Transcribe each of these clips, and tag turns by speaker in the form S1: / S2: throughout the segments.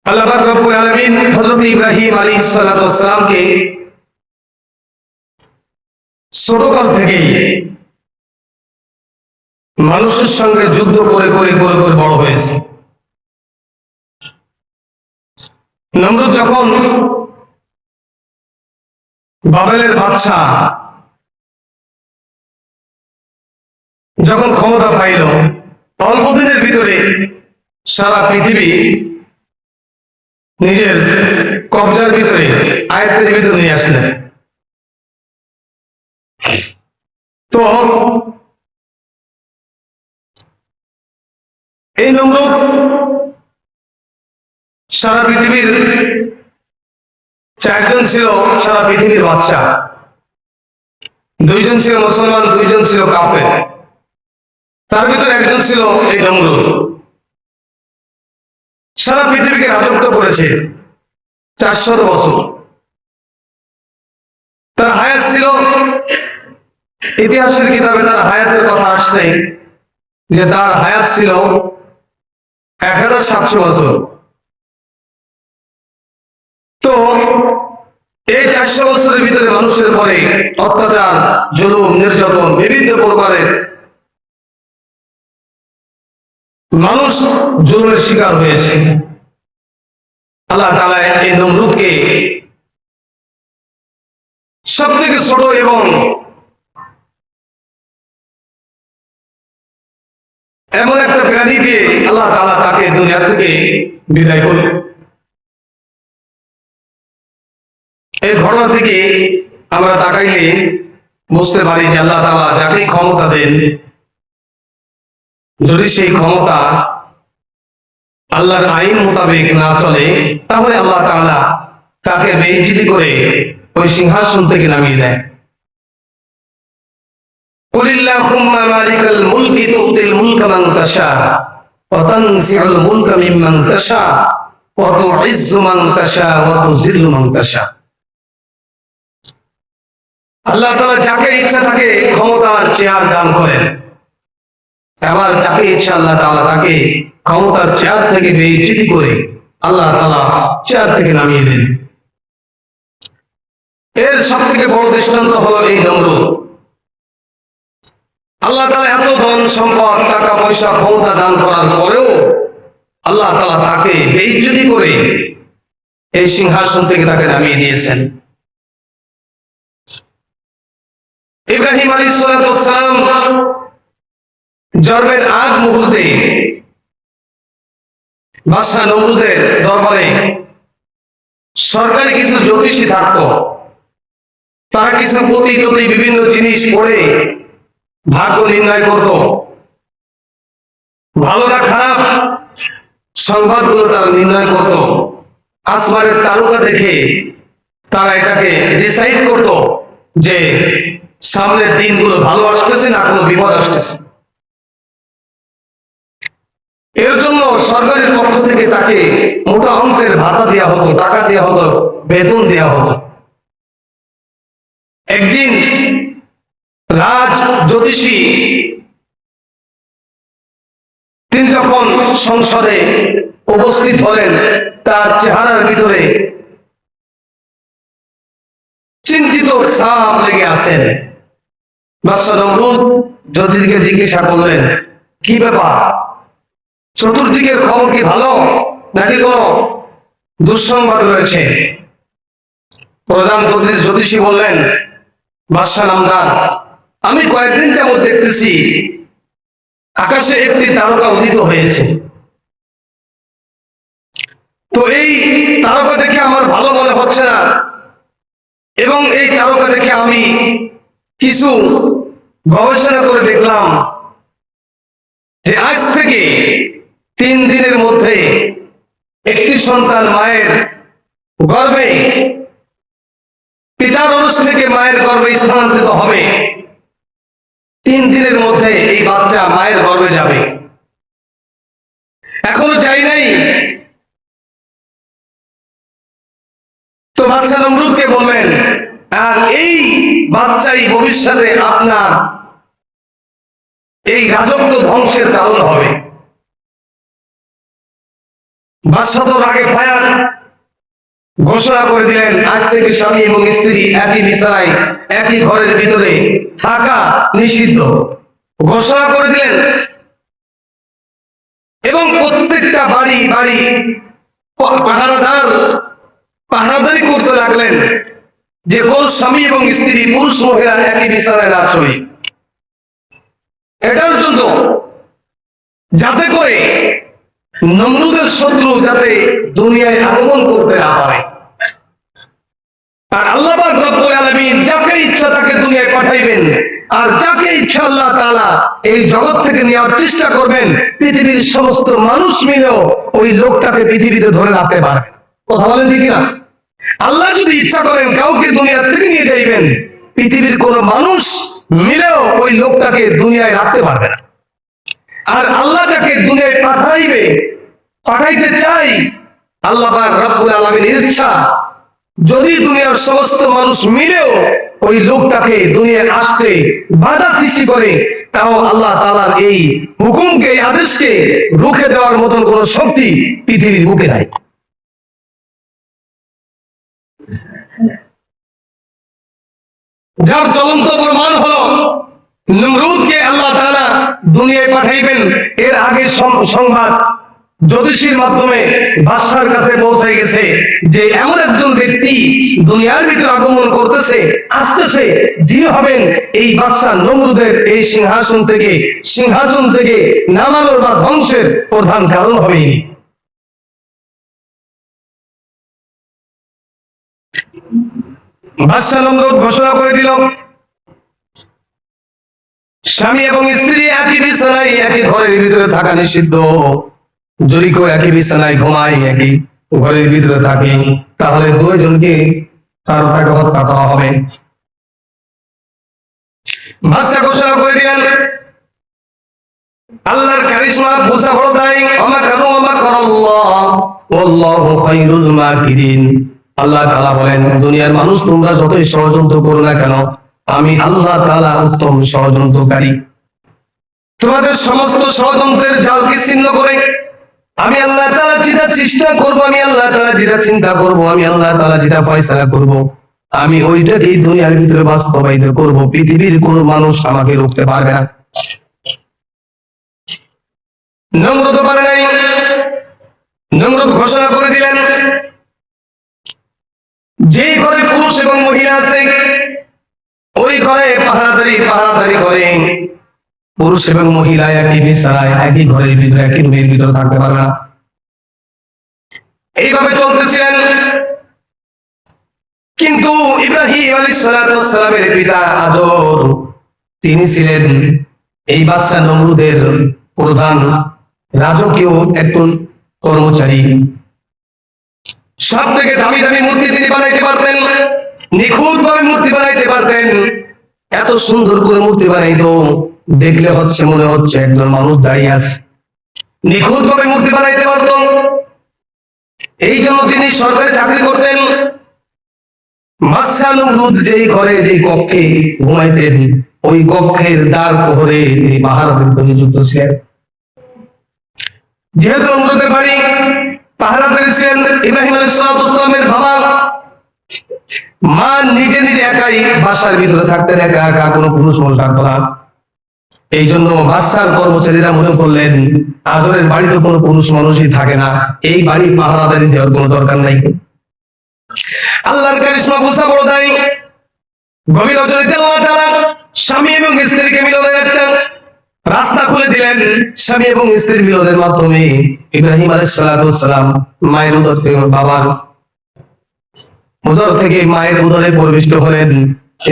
S1: আল্লাহ পাক রব্বুল আলামিন হযরত ইব্রাহিম আলাইহিস সালাতু ওয়াস সালামকে ছোটকাল থেকেই মানুষের সঙ্গে যুদ্ধ করে করে করে করে বড় হয়েছে। নমরুদ যখন বাবেলের বাদশা যখন ক্ষমতা পাইল, অল্প দিনের ভিতরে সারা পৃথিবী নিজের কবজার ভিতরে আয়ত্তের ভিতরে নিয়ে আসলেন। তো এই নমরুদ সারা পৃথিবীর চারজন ছিল সারা পৃথিবীর বাদশা, দুইজন ছিল মুসলমান, দুইজন ছিল কাফের, তার ভিতরে একজন ছিল এই নমরুদ। সারা পৃথিবীকে রাজত্ব করেছে 400 বছর। তার হায়াত ছিল, ইতিহাসের কিতাবে তার হায়াতের কথা আসছে যে তার হায়াত ছিল 1700 বছর। তো এই 400 বছরের ভিতরে মানুষের পরে অত্যাচার, জুলুম, নির্যাতন, বিভিন্ন প্রকারের মানুষ জুলুমের শিকার হয়েছে। আল্লাহ তাআলা এই নমরুদকে সব থেকে ছোট এবং এমন একটা প্রাণী দিয়ে আল্লাহ তাআলা তাকে দুনিয়া থেকে বিদায় করলেন। এই ঘটনার দিকে আমরা তাকাইলে বুঝতে পারি যে আল্লাহ তাআলা যাকে ক্ষমতা দেন, যদি সেই ক্ষমতা আল্লাহর আইন মোতাবেক না চলে, তাহলে আল্লাহ তাআলা তাকে বেইজ্জতি করে ওই সিংহাসন থেকে নামিয়ে দেয়। কুলিল্লাহুম্মা মালিকাল মুলকি তুতিল মুলকা মান তাশা ওয়া তানজিউল মুলকা মিম্মান তাশা ওয়া তুইজ্জু মান তাশা ওয়া তুযিল্লু মান তাশা। আল্লাহ তাআলা যাকে ইচ্ছা তাকে ক্ষমতার চেয়ার দান করেন, আবার যাকে ইচ্ছা আল্লাহ তাআলা তাকে ক্ষমতার চেয়ার থেকে বেইজ্জতি করে আল্লাহ তাআলা চেয়ার থেকে নামিয়ে দেন। এর সব থেকে বড় দৃষ্টান্ত হলো এই নমরুদ। আল্লাহ তাআলা এত ধন সম্পদ, টাকা পয়সা, ক্ষমতা দান করার পরেও আল্লাহ তাআলা তাকে বেইজ্জতি করে এই সিংহাসন থেকে তাকে নামিয়ে দিয়েছেন। ইব্রাহিম আলাইহিস সালাতু ওয়াস সালাম জন্মের আগ মুহূর্তে বাদশা নমরুদের দরবারে সরকারি কিছু জ্যোতিষী থাকতো। তারা কিছু পুঁথি টুথি বিভিন্ন জিনিস পড়ে ভাগ্য নির্ণয় করত। ভালো না খারাপ সংবাদগুলো তারা নির্ণয় করত। আসমানের তারকা দেখে তারা এটাকে ডিসাইড করত যে সামনের দিনগুলো ভালো আসতেছে না কোনো বিপদ আসতেছে। এর জন্য সরকারের পক্ষ থেকে তাকে মোটা অঙ্কের ভাতা দেওয়া হতো, টাকা দেওয়া হতো, বেতন দেওয়া হতো। একদিন রাজ জ্যোতিষী তিনি যখন সংসদে উপস্থিত হলেন, তার চেহারার ভিতরে চিন্তিত ছাপ লেগে আছেন। বাদশা নমরুদ জ্যোতিষীকে জিজ্ঞাসা করলেন, কি ব্যাপার, চতুর্দিকের খবর কি ভালো নাকি কোনো দুঃসংবাদ রয়েছে? প্রধান জ্যোতিষী বললেন, বাদশা নামদার, আমি কয়েকদিন যাবত দেখতেছি আকাশে একটি তারকা উদিত হয়েছে। তো এই তারকা দেখে আমার ভালো মনে হচ্ছে না, এবং এই তারকা দেখে আমি কিছু গবেষণা করে দেখলাম যে আজ থেকে 3 দিনের মধ্যে একটি সন্তান মায়ের গর্ভে, পিতার অরুষ থেকে মায়ের গর্ভে স্থানান্তরিত হবে। 3 দিনের মধ্যে এই বাচ্চা মায়ের গর্ভে যাবে। এখনো যাই নাই। তো বাদশা নমরুদকে বললেন, আর এই বাচ্চাই ভবিষ্যতে আপনার এই রাজত্ব ধ্বংসের কারণ হবে। বাদশাহ তো রাগে ফায়ার ঘোষণা করে দিলেন, আজ থেকে স্বামী এবং স্ত্রী একই বিছানায় একই ঘরের ভিতরে থাকা নিষিদ্ধ ঘোষণা করে দিলেন। এবং প্রত্যেকটা বাড়ি বাড়ি পাহারাদারি করতে লাগলেন যে কোন স্বামী এবং স্ত্রী পুরুষ মহিলা একই বিছানায় না শোয়। এটার জন্য যাতে করে নমরুদের শত্রু যাতে দুনিয়ায় আগমন করতে না পারে। আর আল্লাহ পাক রব্বুল আলামিন যাকে ইচ্ছা তাকে দুনিয়ায় পাঠাইবেন, আর যাকে ইচ্ছা আল্লাহ তাআলা এই জগৎ থেকে নেওয়ার চেষ্টা করবেন। পৃথিবীর সমস্ত মানুষ মিলেও ওই লোকটাকে পৃথিবীতে ধরে রাখতে পারবে। কথা বলেন ঠিক না? আল্লাহ যদি ইচ্ছা করেন কাউকে দুনিয়া থেকে নিয়ে যাইবেন, পৃথিবীর কোন মানুষ মিলেও ওই লোকটাকে দুনিয়ায় রাখতে পারবে না। আর আল্লাহ যাকে দুনিয়ায় পাঠাইতে চাই, আল্লাহ পাক রব্বুল আলামিনের ইচ্ছা, যদি দুনিয়ার সমস্ত মানুষ মিলেও ওই লোকটাকে দুনিয়ায় আসতে বাধা সৃষ্টি করে, তাও আল্লাহ তাআলার এই হুকুমকে, এই আদেশকে রুখে দেওয়ার মতন কোন শক্তি পৃথিবীর বুকে নাই। যার জ্বলন্ত প্রমাণ হলো নমরুদকে আল্লাহ তাআলা দুনিয়ায় পাঠাইবেন, এর আগে সংবাদ জ্যোতিষীর মাধ্যমে বাদশার কাছে পৌঁছে গেছে যে এমন একজন ব্যক্তি দুনিয়ার ভিতরে আগমন করতেছে, আসতেছে, যিনি হবেন এই বাদশা নমরুদের এই সিংহাসন থেকে নামানোর বা ধ্বংসের প্রধান কারণ হবে। বাদশা নমরুদ ঘোষণা করে দিল, স্বামী এবং স্ত্রী একই বিছানায় একই ঘরের ভিতরে থাকা নিষিদ্ধ। যদি কেউ একই বিছানায় ঘুমায়, একই ঘরের ভিতরে থাকে, তাহলে দুইজনকে তাকে হত্যা করা হবে। বাদশা ঘোষণা করে দিলেন, আল্লাহর কারিশমা বোঝা বড় তাই, আল্লাহু খায়রুল মাকিরিন। আল্লাহ তাআলা বলেন, দুনিয়ার মানুষ তোমরা যতই ষড়যন্ত্র করো না কেন, আমি আল্লাহ তাআলা উত্তম ষড়যন্ত্রকারী। তোমাদের সমস্ত ষড়যন্ত্রের জালকে ছিন্ন করে আমি আল্লাহ তাআলা যেটা চেষ্টা করব, আমি আল্লাহ তাআলা যেটা চিন্তা করব, আমি আল্লাহ তাআলা যেটা ফয়সালা করব, আমি ওইটাকেই দুনিয়ার ভিতরে বাস্তবায়িত করব। পৃথিবীর কোন মানুষ আমাকে রুখতে পারবে না। নমরুদ পারে নাই। নমরুদ ঘোষণা করে দিলেন, যে ঘরে পুরুষ এবং মহিলা আছে ওই ঘরে পাহারাদারি করে পুরুষ এবং মহিলা একই বিছানায় একই ঘরের ভিতরে একই রুমের ভিতরে থাকতে পারবে না। এইভাবে চলতেছিলেন। কিন্তু ইব্রাহিম আলাইহিস সালামের পিতা আজর, তিনি ছিলেন এই বাদশা নমরুদের প্রধান রাজকীয় একজন কর্মচারী। সব থেকে দামি দামি মূর্তি তিনি বানাইতে পারতেন, নিখুঁত ভাবে মূর্তি বানাইতে পারতেন। এত সুন্দর করে মূর্তি বানাইতো, দেখলে মনে হচ্ছে একজন মানুষ দাঁড়িয়ে আছে। নিখুঁত ভাবে মূর্তি বানাইতে পারত। এই জন্য তিনি সরকারি চাকরি করতেন। বাদশা নমরুদ যেই ঘরে যেই কক্ষে ঘুমাইতেন, ওই কক্ষের দ্বার প্রহরে তিনি পাহারাদারিতে নিযুক্ত ছিলেন। যেহেতু নমরুদের বাড়ি পাহারাদারি ছিলেন ইব্রাহিম আলাইহিস সালামের বাবা, মা নিজে একাই বাসার ভিতরে থাকতেন, একা একা, কোনো পুরুষ মানুষ থাকতো না। এই জন্য বাদশার কর্মচারীরা মনে করলেন আজরের বাড়িতে কোনো পুরুষ মানুষই থাকে না, এই বাড়ি পাহারাদারি দেওয়ার কোনো দরকার নাই। আল্লাহর কারিশমা বোঝা বড় তাই, গভীর রজনীতে আল্লাহ তাআলা স্বামী এবং স্ত্রীকে মিলনের একটা রাস্তা খুলে দিলেন। স্বামী এবং স্ত্রীর মিলনের মাধ্যমে ইব্রাহিম আলাইহিস সালাম মায়ের উদর থেকে মায়ের উদরে প্রবিষ্ট হলেন,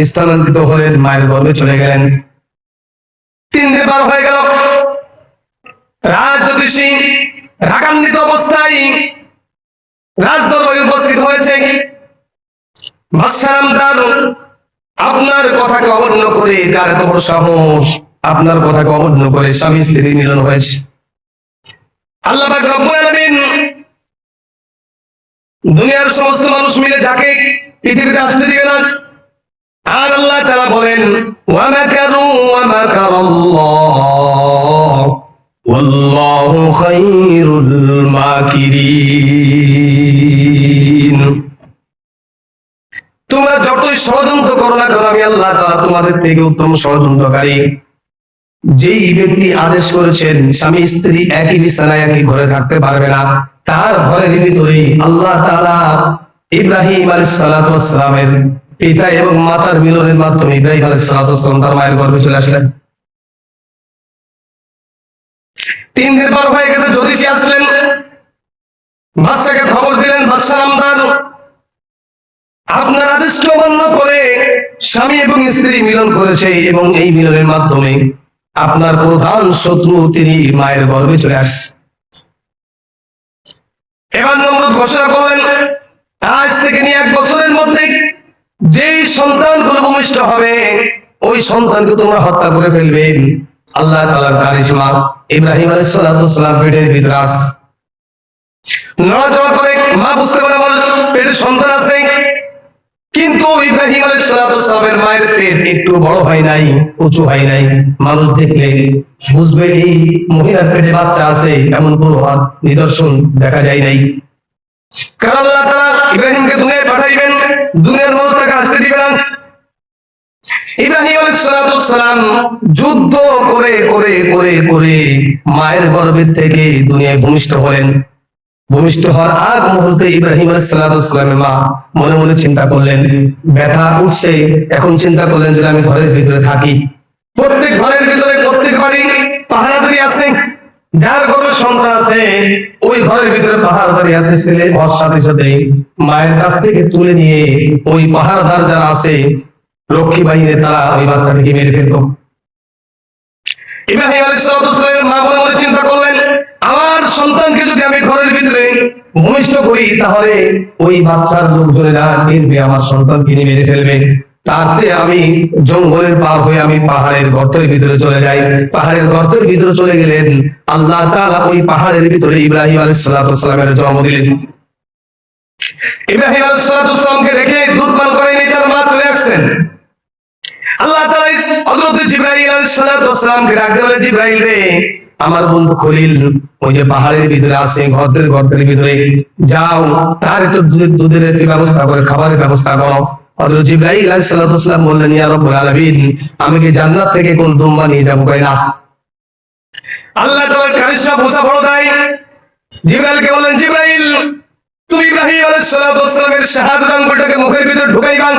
S1: স্থানান্তরিত হলেন, মায়ের গর্ভে চলে গেলেন। 3 দিন পার হয়ে গেল। রাজ জ্যোতিষী রাগান্বিত অবস্থায় রাজদরবারে উপস্থিত হয়েছে। আপনার কথাকে অমান্য করে, তার এত বড় সাহস, আপনার কথাকে অমান্য করে স্বামী স্ত্রী মিলন হয়েছে। আল্লাহ পাক রব্বুল আলামিন দুনিয়ার সমস্ত মানুষ মিলে যাকে পৃথিবীতে আসতে দিবে না। আর আল্লাহ তাআলা বলেন, ওয়া মাকারু ওয়া মাকারাল্লাহ ওয়াল্লাহু খায়রুল মাকিরিন। তোমরা যতই ষড়যন্ত্র করো না কেন, আমি আল্লাহ তাআলা তোমাদের থেকে উত্তম ষড়যন্ত্রকারী। যেই ব্যক্তি আদেশ করেছেন স্বামী স্ত্রী একই বিছানায় একই ঘরে থাকতে পারবে না, তার ঘরের ভিতরে আল্লাহ তাআলা ইব্রাহিম আলাইহিস সালাতু ওয়াস সালামের পিতা এবং মাতার মিলনের মাধ্যমে ইব্রাহিম আলাইহিস সালাতু ওয়াস সালাম তার মায়ের গর্ভে চলে আসলেন। 3 দিন পর হয়ে গেছে, জ্যোতিষী আসলেন, বাদশাকে খবর দিলেন, বাদশা নামদার আপনার আদেশকে অমান্য করে স্বামী এবং স্ত্রী মিলন করেছে এবং এই মিলনের মাধ্যমে আপনার প্রধান শত্রু তিনি মায়ের গর্ভে চলে আসছে। এবার নমরুদ ঘোষণা করলেন, আজ থেকে নিয়ে 1 বছরের মধ্যে যেই সন্তানগুলো ভূমিষ্ঠ হবে ওই সন্তানকে তোমরা হত্যা করে ফেলবে। আল্লাহ তাআলার কারিশমা, ইব্রাহিম আলাইহিস সালাম পেটের ভিতরে আছে, নড়াচড়া করে মা বুঝতে পারে আমার পেটে সন্তান আছে, কিন্তু ইব্রাহিম আলাইহিস সালামের মায়ের পেট একটু বড় হয় নাই, উঁচু হয় নাই। মানুষ দেখলে বুঝবে এই মহিলার পেটে বাচ্চা আছে, এমন কোনো নিদর্শন দেখা যায় নাই। কারণ আল্লাহ তাআলা ইব্রাহিমকে দুনিয়ায় পাঠাইবেন, দুনিয়ার মানুষ তাকে আসতে দিবে না। ইব্রাহিম আলাইহিস সালাম যুদ্ধ করে করে করে করে মায়ের গর্ভের থেকে দুনিয়ায় ভূমিষ্ঠ হলেন। ভূমিষ্ঠ হওয়ার আগ মুহূর্তে ইব্রাহিম আলাইহিস সালামের মা মনে মনে চিন্তা করলেন, ব্যথা উঠছে, এখন চিন্তা করলেন যে আমি ঘরের ভিতরে থাকি। প্রত্যেক ঘরের ভিতরে প্রত্যেক বাড়ি পাহারাদারি আছে, যার গর্ভে সন্তান আছে ওই ঘরের ভিতরে পাহারাদারি আছে। ছেলে হওয়ার সাথে সাথে মায়ের কাছ থেকে তুলে নিয়ে ওই পাহারাদার যারা আছে রক্ষী বাহিনী, তারা ওই বাচ্চাটিকে মেরে ফেলত। ইব্রাহিম আলাইহিস সালামের মা মনে মনে চিন্তা করলেন, আমার সন্তানকে যদি আমি ঘরের ভিতরে ভূমিষ্ঠ করি তাহলে ওই বাচ্চার লোকজনেরা নির্বে আমার সন্তানকে নিয়ে মেরে ফেলবে। তাতে আমি জঙ্গলের পার হয়ে আমি পাহাড়ের গর্তের ভিতরে চলে যাই। পাহাড়ের গর্তের ভিতরে চলে গেলেন, আল্লাহ তাআলা ওই পাহাড়ের ভিতরে ইব্রাহিম আলাইহিস সালামের জন্ম দিলেন। ইব্রাহিম আলাইহিস সালামকে রেখে দুধ পান করেনি, তার মা চলে আসছেন। আল্লাহ তাআলা হযরত জিবরাইল আলাইহিস সালামকে ডাক দিলেন, জিবরাইল রে, আমার বন্ধু খলিল ওই যে পাহাড়ের ভিতরে আছে, গর্তের ভিতরে যাও, তার একটু দুধের ব্যবস্থা করে, খাবারের ব্যবস্থা করো। হযরত জিবরাইল আলাইহিস সালাম বললেন, ইয়া রাব্বুল আলামিন, আমি কি জান্নাত থেকে কোন দুম্বা নিয়ে যাবো না? আল্লাহ তাআলার কারিশমা বোঝা বড় দেয়। জিবরাইলকে বললেন, জিবরাইল তুমি ইব্রাহিম আলাইহিস সালামের শাহাদাত আঙ্গুলটাকে মুখের ভিতর ঢুকাইবা।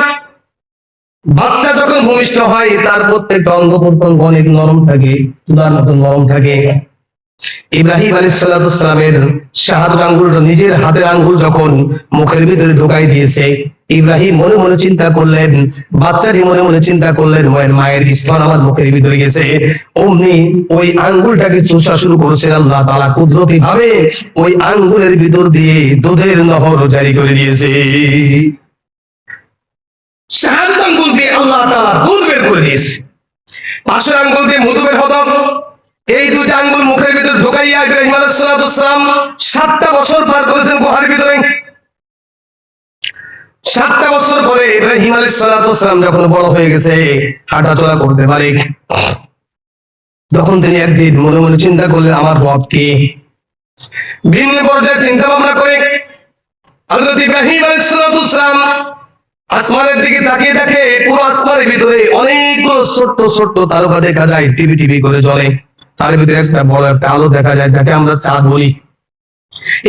S1: বাচ্চা যখন ভূমিষ্ঠ হয় তার প্রত্যেকটা অঙ্গ প্রত্যঙ্গ অনেক নরম থাকে, তুলার মতো নরম থাকে। ইব্রাহিম আলাইহিস সালামের শাহাদাত আঙ্গুলটা নিজের হাতের আঙ্গুল যখন মুখের ভিতরে ঢুকাই দিয়েছে, ইব্রাহিম মনে মনে চিন্তা করলেন, বাচ্চাটি মনে মনে চিন্তা করলেন, মায়ের স্তন আমার মুখের ভিতরে গেছে। অমনি ওই আঙ্গুলটাকে চুষা শুরু করেছেন। আল্লাহ তাআলা কুদরতি ভাবে ওই আঙ্গুলের ভিতর দিয়ে দুধের নহর জারি করে দিয়েছে। শাহাদাত আঙ্গুল দিয়ে আল্লাহ তাআলা দুধ বের করে দিয়েছে। পাশের আঙ্গুল দিয়ে মধু বের হতো। এই দুইটা আঙ্গুল মুখের ভিতর ঢোকাইয়া ইব্রাহিম আলাইহিস সালাম 7টা বছর পার করেছেন গুহার ভিতরে। 7টা বছর পরে ইব্রাহিম আলাইহিস সালাম যখন বড় হয়ে গেছে, হাঁটা চলা করতে পারে, তখন তিনি একদিন মনে মনে চিন্তা করলেন, আমার রব কে? ভিন্ন পর্যায়ে চিন্তা ভাবনা করে হযরত ইব্রাহিম আলাইহিস সালাম আসমানের দিকে তাকিয়ে দেখে, পুরো আসমানের ভিতরে অনেকগুলো ছোট্ট ছোট্ট তারকা দেখা যায়, টিভি টিভি করে জ্বলে। তার ভিতরে একটা বড় একটা আলো দেখা যায়, যাকে আমরা চাঁদ বলি।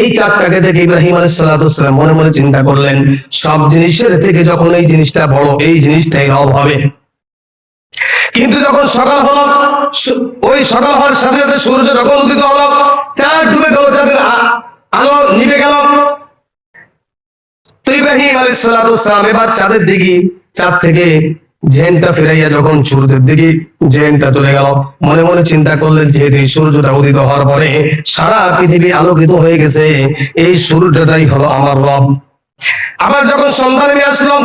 S1: এই চাঁদটাকে দেখে ইব্রাহিম আলাইহিস সালাম মনে মনে চিন্তা করলেন, সব জিনিসের থেকে যখন এই জিনিসটা বড়, এই জিনিসটাই রব হবে। কিন্তু যখন সকাল হলো, ওই সকাল হওয়ার সাথে সাথে সূর্য যখন উদিত হলো, চাঁদ ডুবে গেল, চাঁদের আলো নিভে গেল। তো ইব্রাহিম আলাইহিস সালাম এবার চাঁদের দিকে, চাঁদ থেকে জেনটা ফিরাইয়া যখন সূর্যের দিকে জেনটা চলে গেল, মনে মনে চিন্তা করলেন, যেহেতু সূর্যটা উদিত হওয়ার পরে সারা পৃথিবী আলোকিত হয়ে গেছে, এই সূর্যটাই হলো আমার রব। আবার যখন সন্ধ্যা নেমে আসলো,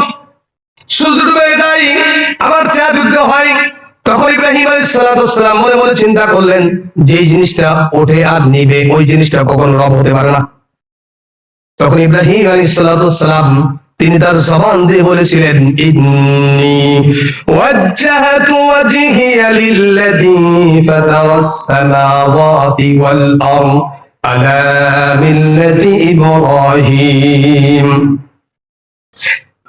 S1: সূর্য ডুবে যায়, আবার চাঁদ উদিত হয়, তখন ইব্রাহিম আলাইহিস সালাম মনে মনে চিন্তা করলেন, যে জিনিসটা ওঠে আর নিবে ওই জিনিসটা কখনো রব হতে পারে না। তখন ইব্রাহিম আলাইহিস সালাম তিনি তার জবান দিয়ে বলেছিলেন, ইন্নী ওয়াজ্জাহতু ওয়াজহিয়া লিল্লাযী ফাতারাস সামাওয়াতি ওয়াল আরদ আলা মিল্লাতি ইব্রাহিম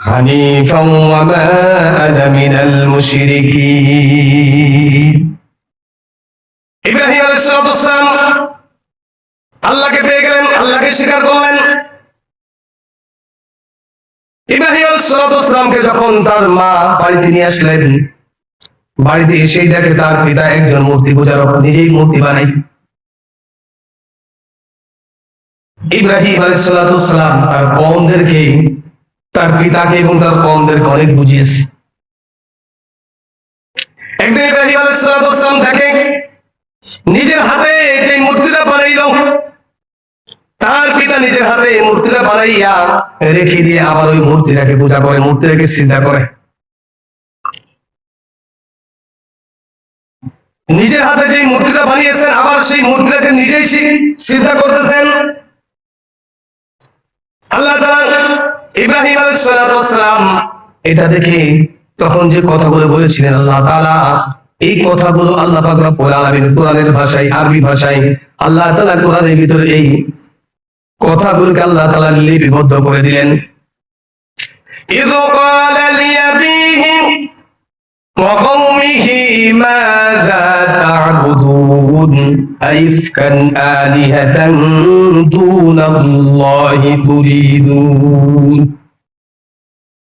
S1: হানিফান ওয়া মা আনা মিনাল মুশরিকিন। ইব্রাহিম আলাইহিস সালাম আল্লাহকে পেয়ে গেলেন, আল্লাহকে স্বীকার করলেন। ইব্রাহিম আলাইহিস সালামকে যখন তার মা বাড়িতে নিয়ে আসলেন, বাড়িতে এসেই দেখে তার পিতা একজন মূর্তি পূজারক, নিজেই মূর্তি বানাই। ইব্রাহিম আলাইহিস সালাম তার কওমদেরকে, তার পিতাকে এবং তার কওমদেরকে অনেক বুঝিয়েছে। একদিন ইব্রাহিম আলাইহিস সালাম দেখে নিজের হাতে যে মূর্তিটা বানাইল, তার পিতা নিজের হাতে মূর্তিটা বানাইয়া রেখে দিয়ে আবার ওই মূর্তিটাকে পূজা করে, মূর্তিটাকে সিজদা করে। নিজের হাতে যে মূর্তিটা বানিয়েছেন আবার সেই মূর্তিটাকে নিজেই সিজদা করতেছেন। আল্লাহ তাআলা ইব্রাহিম আলাইহিস সালাম এটা দেখে তখন যে কথাগুলো বলেছিলেন আল্লাহ তাআলা, এই কথাগুলো আল্লাহ পাক রব্বুল আলামিন কোরআনের ভাষায়, আরবি ভাষায় আল্লাহ তাআলা কোরআনের ভিতরে এই কথাগুলোকে আল্লাহ তাআলা লিপিবদ্ধ করে দিলেন। ইয ক্বালা লিআবিহি ওয়া কওমিহি মাযা তা'বুদুন আইফকান আলিহাতান দুনাল্লাহি তুরিদুন।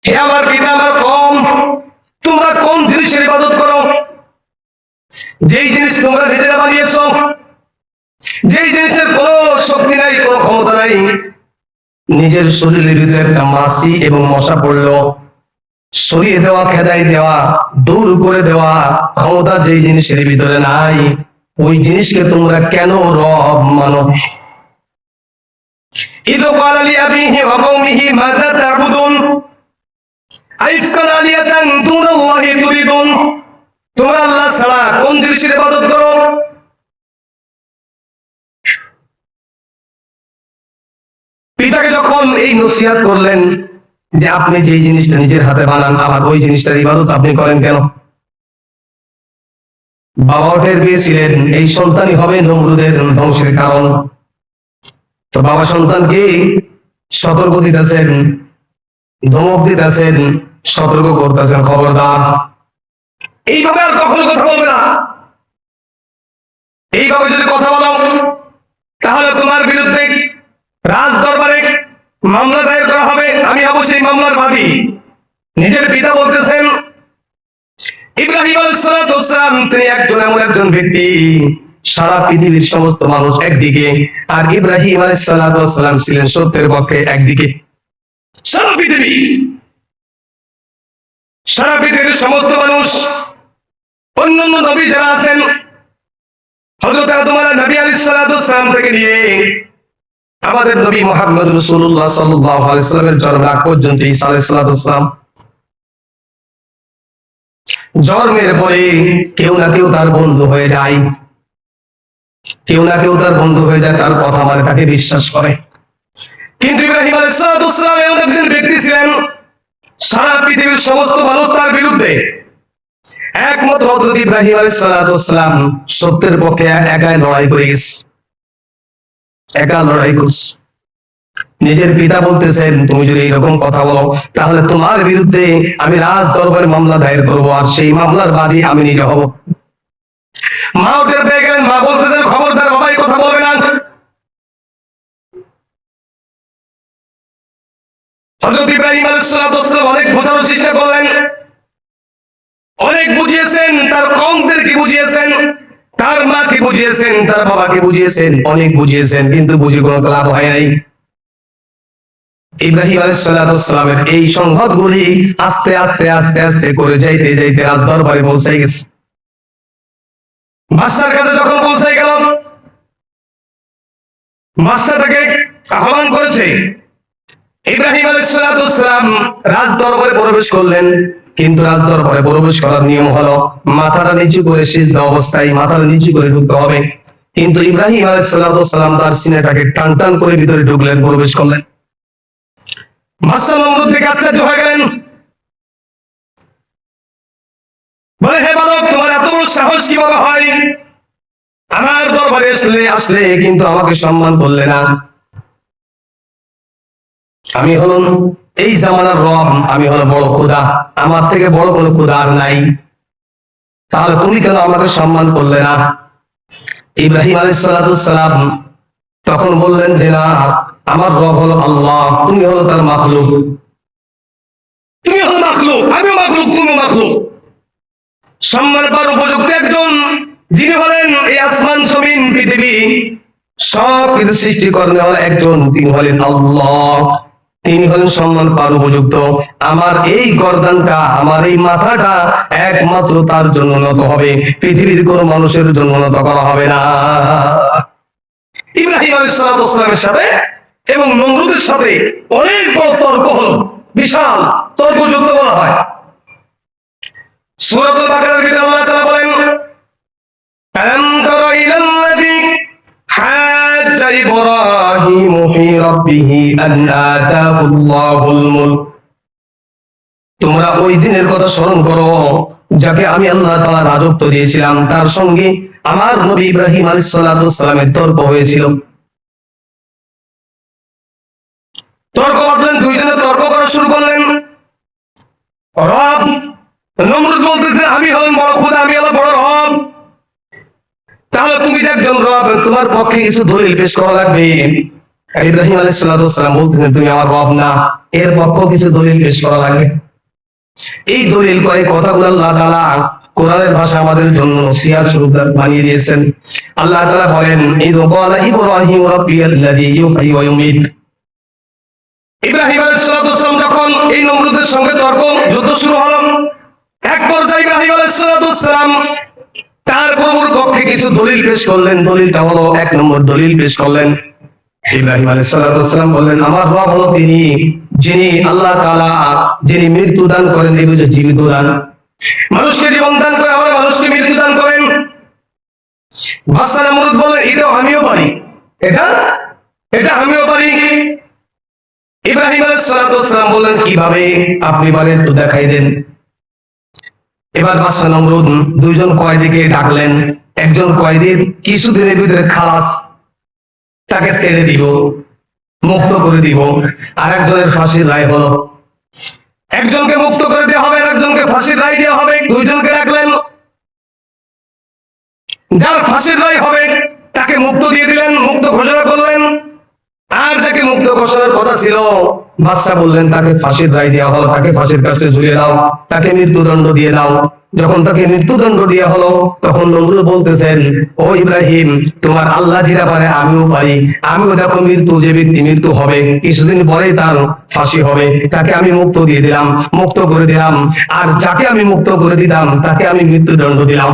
S1: হে আমার পিতা, আমার কওম, তোমরা কোন জিনিসের ইবাদত করো? যেই জিনিস তোমরা নিজেরা বানিয়েছো, যেই জিনিসের কোনো শক্তি নাই, কোনো ক্ষমতা নাই। নিজের শরীরের ভিতরে একটা মাছি এবং মশা পড়লো, সরিয়ে দেওয়া, খেদাই দেওয়া, দূর করে দেওয়া ক্ষমতা যেই জিনিসের ভিতরে নাই, ওই জিনিসকে তোমরা কেন রব মানো? ইয ক্বালা লিআবিহি ওয়া কওমিহি মাযা তা'বুদুন আইফকান আলিহাতান দুনাল্লাহি তুরিদুন। তোমরা আল্লাহ ছাড়া কোন জিনিসের ইবাদত করো? পিতাকে যখন এই নসিহত করলেন যে আপনি যে জিনিসটা নিজের হাতে বানান, আবার ওই জিনিসটার ইবাদত আপনি করেন কেন? বাবাও টের পেয়েছিলেন এই সন্তানই হবে নমরুদের ধ্বংসের কারণ। তো বাবা সন্তানকে সতর্ক দিতেছেন, ধমক দিতেছেন, সতর্ক করতেছেন, খবরদার এইভাবে আর কখনো কথা বলবে না। এইভাবে যদি কথা বলো তাহলে তোমার বিরুদ্ধে রাজ দরবারে মামলা দায়ের করা হবে, আমি হব সেই মামলার বাদী। নিজের পিতা বলতেছেন। ইব্রাহিম আলাইহিস সালাম তিনি এমন একজন ব্যক্তি, সারা পৃথিবীর সমস্ত মানুষ একদিকে, আর ইব্রাহিম আলাইহিস সালাম ছিলেন সত্যের পক্ষে একদিকে। সারা পৃথিবীর সমস্ত মানুষ, অন্যান্য নবী যারা আছেন, হযরত আদম নবী আলাইহিস সালাম থেকে নিয়ে আমাদের নবী মুহাম্মদ রাসূলুল্লাহ সাল্লাল্লাহু আলাইহি ওয়াসাল্লামের জন্মের আগ পর্যন্ত ঈসা আলাইহিস সালাম, জন্মের পরে কেউ না কেউ তার বন্ধু হয়ে যায়, কেউ না কেউ তার বন্ধু হয়ে যায়, তার কথা মানে তাকে বিশ্বাস করে। কিন্তু ইব্রাহিম আলাইহিস সালাম এমন একজন ব্যক্তি ছিলেন, সারা পৃথিবীর সমস্ত মানুষ তার বিরুদ্ধে, একমাত্র হযরত ইব্রাহিম আলাইহিস সালাম সত্যের পক্ষে একাই লড়াই করে গেছে, একা লড়াই করছে। নিজের পিতা বলতেছেন তুমি যদি এরকম কথা বলো তাহলে তোমার বিরুদ্ধে আমি রাজ দরবারে মামলা দায়ের করব, আর সেই মামলার বাদী আমি নিজে হব। মা ওদের পেয়ে গেলেন, মা বলতেছেন খবরদার বাবা এই কথা বলবে না। হযরত ইব্রাহিম আলাইহিস সালাম অনেক বোঝানোর চেষ্টা করলেন, অনেক বুঝিয়েছেন, তার কওমদেরকে বুঝিয়েছেন, তার মাকে বুঝিয়েছেন, তার বাবাকে বুঝিয়েছেন, অনেক বুঝিয়েছেন, কিন্তু বুঝে কোনো লাভ হয় নাই। ইব্রাহিম আলাইহিস সালামের এই সংবাদগুলি আস্তে আস্তে আস্তে আস্তে করে যাইতে যাইতে রাজ দরবারে পৌঁছে গেছে। বাদশার কাছে যখন পৌঁছে গেল, বাদশা তাকে আহ্বান করেছে। ইব্রাহিম আলাইহিস সালাম রাজ দরবারে প্রবেশ করলেন, কিন্তু রাজ দরবারে প্রবেশ করার নিয়ম হলো মাথাটা নিচু করে সিজদা অবস্থায় মাথাটা নিচু করে ঢুকতে হবে। কিন্তু ইব্রাহিম আলাইহিস সালাম তার সিনাটাকে টান টান করে ভিতরে ঢুকলেন, প্রবেশ করলেন। বাদশা নমরুদ দেখে আশ্চর্য হয়ে গেলেন, বলে হে বালক, তোমার এত বড় সাহস কিভাবে হয়? আমার দরবারে আসলে কিন্তু আমাকে সম্মান করলে না। আমি হলাম এই জামানার রব, আমি হলো বড় খোদা, আমার থেকে বড় কোনো খোদা আর নাই, তাহলে তুমি কেন আমাকে সম্মান করলে না? ইব্রাহিম আলাইহিস সালাম তখন বললেন যে না, আমার রব হলো আল্লাহ, তুমি হলো তার মাখলুক, তুমি হলো মাখলুক, আমিও মাখলুক, তুমিও মাখলুক। সম্মান পাওয়ার উপযুক্ত একজন যিনি হলেন এই আসমান জমিন পৃথিবী সব কিছু সৃষ্টি করেন একজন, তিনি হলেন আল্লাহ, তিনি হলেন সম্মান পাওয়ার উপযুক্ত। আমার এই গর্দানটা, আমার এই মাথাটা একমাত্র তার জন্য নত হবে, পৃথিবীর কোনো মানুষের জন্য নত করা হবে না। ইব্রাহিম আলাইহিস সালামের সাথে এবং নমরুদের সাথে অনেক বড় তর্ক হলো, বিশাল তর্কযুদ্ধ বলা হয়। সূরাতুল বাকারার ভিতরে আল্লাহ তাআলা বলেন, আলাম তারা ইলাল্লাযী হাজ্জা ইব্রাহিম ফি রাব্বিহি আন আতাহুল্লাহুল মুলক। তোমরা ওই দিনের কথা স্মরণ করো যাকে আমি আল্লাহ তাআলা রাজত্ব দিয়েছিলাম, তার সঙ্গে আমার নবী ইব্রাহিম আলাইহিস সালামের তর্ক হয়েছিল। তর্ক বাঁধলেন, দুইজনে তর্ক করা শুরু করলেন। রব নমরুদ বলতেছেন, আমি হলাম বড় খোদা, আমি হলাম বড় রব, তাহলে তুমি একজন রব, তোমার পক্ষে কিছু দলিল পেশ করা লাগবে। ইব্রাহিম আলাইহিস সালাম বলতেছেন, তুমি আমার রব না, এর পক্ষে কিছু দলিল পেশ করা লাগবে। এই দলিল করে কথাগুলো আল্লাহ তাআলা কোরআনের ভাষা আমাদের জন্য নসিহত স্বরূপ বানিয়ে দিয়েছেন। আল্লাহ তাআলা বলেন, ইয ক্বালা ইব্রাহিম রাব্বিয়াল্লাযী ইউহয়ী ওয়া ইউমীত। ইব্রাহিম আলাইহিস সালাম যখন এই নমরুদের সঙ্গে তর্ক যুদ্ধ শুরু হলো, এক পর্যায়ে ইব্রাহিম আলাইহিস সালাম তার প্রভুর পক্ষে কিছু দলিল পেশ করলেন। দলিলটা হলো, এক নম্বর দলিল পেশ করলেন, ইব্রাহিম আলাইহিস সালাম বললেন, আমার রব হলো তিনি, যিনি আল্লাহ তাআলা, যিনি মৃত্যু দান করেন, এই যে জীবিত দান, মানুষকে জীবন দান করে, আবার মানুষকে মৃত্যু দান করেন। বাদশা নমরুদ বলেন, এটা আমিও পারি, এটা আমিও পারি। ইব্রাহিম আলাইহিস সালাম বললেন, কিভাবে? আপনি পারেন, একটু দেখাই দেন। এবার বাদশা নমরুদ দুইজন কয়েদিকে ডাকলেন, একজন কয়েদির কিছুদিনের ভিতরে খালাস, তাকে ছেড়ে দিব, মুক্ত করে দিব, আর একজনের ফাঁসির রায় হলো। একজনকে মুক্ত করে দেওয়া হবে, আর একজনকে ফাঁসির রায় দেওয়া হবে। দুইজনকে ডাকলেন, যার ফাঁসির রায় হবে তাকে মুক্ত দিয়ে দিলেন, মুক্ত ঘোষণা করলেন। আর যাকে মুক্ত ঘোষণার কথা ছিল, বাদশা বললেন তাকে ফাঁসির রায় দেওয়া হলো, তাকে ফাঁসির কাস্টে ঝুলিয়ে দাও, তাকে মৃত্যুদণ্ড দিয়ে দাও। যখন তাকে মৃত্যুদণ্ড দেওয়া হলো, তখন নমরুদ বলতেছেন, ও ইব্রাহিম, তোমার আল্লাহ যেটা পারে আমিও পারি, আমিও দেখো মৃত্যু, যে ব্যক্তি মৃত্যু হবে কিছুদিন পরে তার ফাঁসি হবে, তাকে আমি মুক্ত দিয়ে দিলাম, মুক্ত করে দিলাম। আর যাকে আমি মুক্ত করে দিলাম তাকে আমি মৃত্যুদণ্ড দিলাম।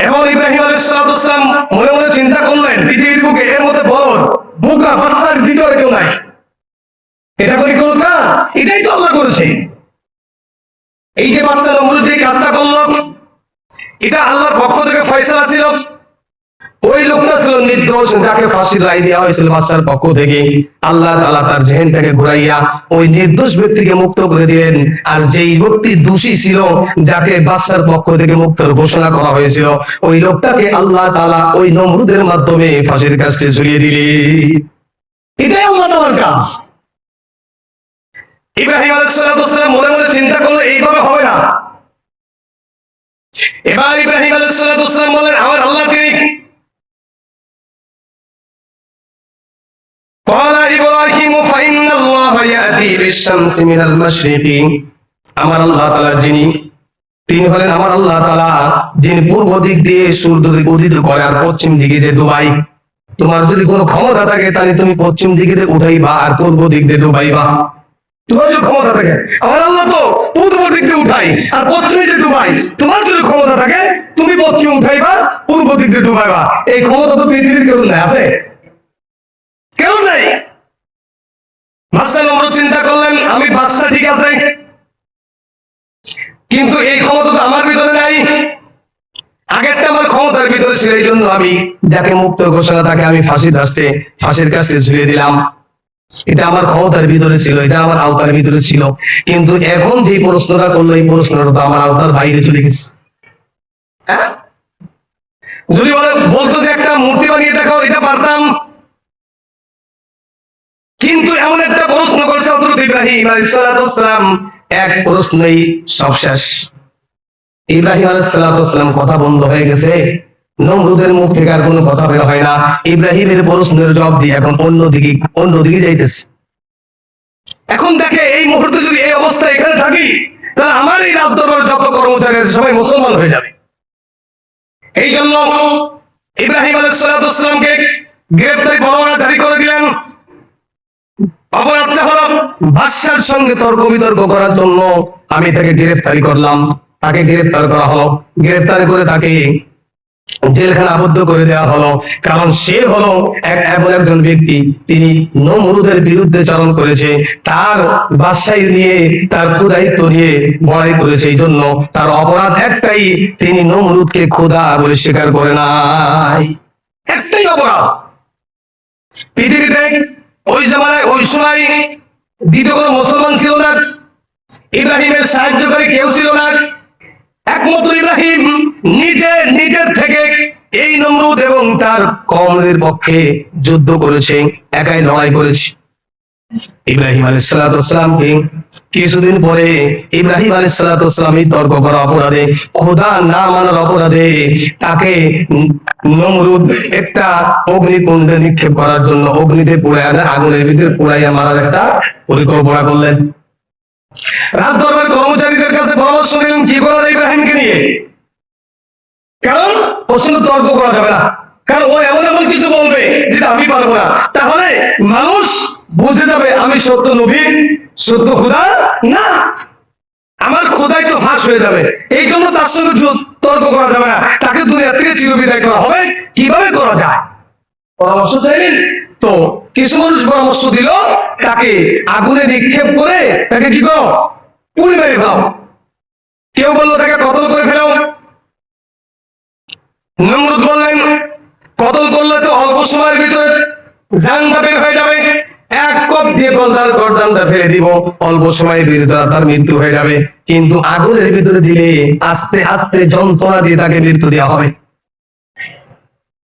S1: এবং ইব্রাহিম আলাইহিস সালাম মনে মনে চিন্তা করলেন, পৃথিবীর বুকে এর মধ্যে বড় বোকা বাদশার ভিতরে কেউ নাই, এটা করি কোন কাজ? এটাই তো আল্লাহ করেছে। এই যে বাদশা নমরুদ যে কাজটা করলো, এটা আল্লাহর পক্ষ থেকে ফয়সালা ছিল। ওই লোকটা ছিল নির্দোষ, যাকে ফাঁসির রায় দেওয়া হয়েছিল বাদশার পক্ষ থেকে। আল্লাহ তাআলা তার জেহেনটাকে ঘুরাইয়া ওই নির্দোষ ব্যক্তিকে মুক্ত করে দিলেন। আর যেই ব্যক্তি দোষী ছিল, যাকে বাদশার পক্ষ থেকে মুক্তর ঘোষণা করা হয়েছিল, ওই লোকটাকে আল্লাহ তাআলা ওই নমরুদের মাধ্যমে ফাঁসির কাস্টে ঝুলিয়ে দিলেন। এটাই আল্লাহ তাআলার কাজ। ইব্রাহিম আলাইহিস সালাম মনে মনে চিন্তা করলো, এইভাবে হবে না। এবার ইব্রাহিম আলাইহিস সালাম বলেন, আমার আল্লাহ তিনি। আমার আল্লাহ তাআলা যিনি, তিনি হলেন আমার আল্লাহ তাআলা, যিনি পূর্ব দিক দিয়ে সূর্য উদিত করে আর পশ্চিম দিকে যে ডুবাই। তোমার যদি কোনো ক্ষমতা থাকে তাহলে তুমি পশ্চিম দিকে উঠাইবা আর পূর্ব দিক দিয়ে ডুবাইবা। তোমার যদি ক্ষমতা থাকে, আমার আল্লাহ তো পূর্ব দিক দিয়ে উঠাই আর পশ্চিমে যে ডুবাই। তোমার যদি ক্ষমতা থাকে, তুমি পশ্চিমে উঠাইবা, পূর্ব দিক দিয়ে ডুবাইবা। এই ক্ষমতা তো পৃথিবীর কেউ নাই, আছে? কেউ নাই। বাদশা নমরুদ চিন্তা করলেন, আমি বাদশা ঠিক আছে, কিন্তু এই ক্ষমতা তো আমার ভিতরে নাই। আগেরটা আমার ক্ষমতার ভিতরে ছিল, এই জন্য আমি যাকে মুক্ত ঘোষণা তাকে আমি ফাঁসির কাস্টে ঝুলিয়ে দিলাম। এটা আমার ক্ষমতার ভিতরে ছিল, এটা আমার আওতার ভিতরে ছিল, কিন্তু এখন যে প্রশ্নটা করলো এই প্রশ্নটা তো আমার আওতার বাইরে চলে গেছে। হ্যাঁ? যদি বলতো যে একটা মূর্তি বানিয়ে দেখাও, এটা পারতাম, কিন্তু এমন একটা প্রশ্ন করছে হযরত ইব্রাহিম আলাইহিস সালাম, এক প্রশ্নই সব শেষ। ইব্রাহিম আলাইহিস সালাম কথা বন্ধ হয়ে গেছে, নমরুদের মুখ থেকে আর কোনো কথা বের হয় না। ইব্রাহিমের প্রশ্নের জবাব দিয়ে এখন অন্যদিকে যাইতেছে। এখন দেখে এই মুহূর্তে যদি এই অবস্থা এখানে থাকি, তাহলে আমার এই রাজদরবারের যত কর্মচারী আছে সবাই মুসলমান হয়ে যাবে। এই জন্য ইব্রাহিম আলাইহিস সালামকে গ্রেফতারি পরোয়ানা জারি করে দিলেন। অপরাধটা হলো বাদশার সঙ্গে তর্ক বিতর্ক করার জন্য আমি তাকে গ্রেফতারি করলাম। তাকে গ্রেফতার করা হলো, গ্রেফতার করে তাকে জেলখানা আবদ্ধ করে দেওয়া হলো। কারণ সে হলো এমন একজন ব্যক্তি, তিনি নমরুদের বিরুদ্ধে চরণ করেছে, তার বাদশাহী নিয়ে, তার খোদায়িত্ব নিয়ে বড়াই করেছে। এই জন্য তার অপরাধ একটাই, তিনি নমরুদকে খোদা বলে স্বীকার করে নাই। একটাই অপরাধ। পৃথিবীতে ওই জামানায়, ওই সময় দ্বিতীয় কোনো মুসলমান ছিল না, ইব্রাহিমের সাহায্যকারী কেউ ছিল না। একমাত্র ইব্রাহিম নিজের থেকে এই নমরুদ এবং তার কওমের পক্ষে যুদ্ধ করেছে, একাই লড়াই করেছে। ইব্রাহিম আলাইহিস সালামকে কিছুদিন পরে ইব্রাহিম আলাইহিস সালাম তর্ক করা অপরাধে, খোদা না মানার অপরাধে তাকে নমরুদ একটা অগ্নিকুণ্ডে নিক্ষেপ করার জন্য অগ্নিতে পুড়াইয়া, আগুনের ভিতরে পুড়াইয়া মারার একটা পরিকল্পনা করলেন। রাজদরবার কর্মচারীদের কাছে পরামর্শ নিলেন কি করা যায় ইব্রাহিমকে নিয়ে। কারণ ওর সঙ্গে তর্ক করা যাবে না, কারণ ও এমন এমন কিছু বলবে যেটা আমি পারবো না। তাহলে মানুষ বুঝে যাবে আমি সত্য নবী, সত্য খোদা না, আমার খোদাই তো ফাঁস হয়ে যাবে। এই জন্য তার সঙ্গে তর্ক করা যাবে না, তাকে দুনিয়া থেকে চিরবিদায় করা হবে। কিভাবে করা যায় পরামর্শ চাইলেন। তো কিছু মানুষ পরামর্শ দিল তাকে আগুনে নিক্ষেপ করে তাকে কি করো, পুড়ে মেরে ফেলাও। কেউ বললো তাকে কতল করে ফেলাও। নমরুদ বললেন কতল করলে তো অল্প সময়ের ভিতরে জানটা বের হয়ে যাবে, এক কপ দিয়ে গর্দানটা ফেলে দিব, অল্প সময়ের ভিতরে তার মৃত্যু হয়ে যাবে। কিন্তু আগুনের ভিতরে দিলে আস্তে আস্তে যন্ত্রণা দিয়ে তাকে মৃত্যু দেওয়া হবে।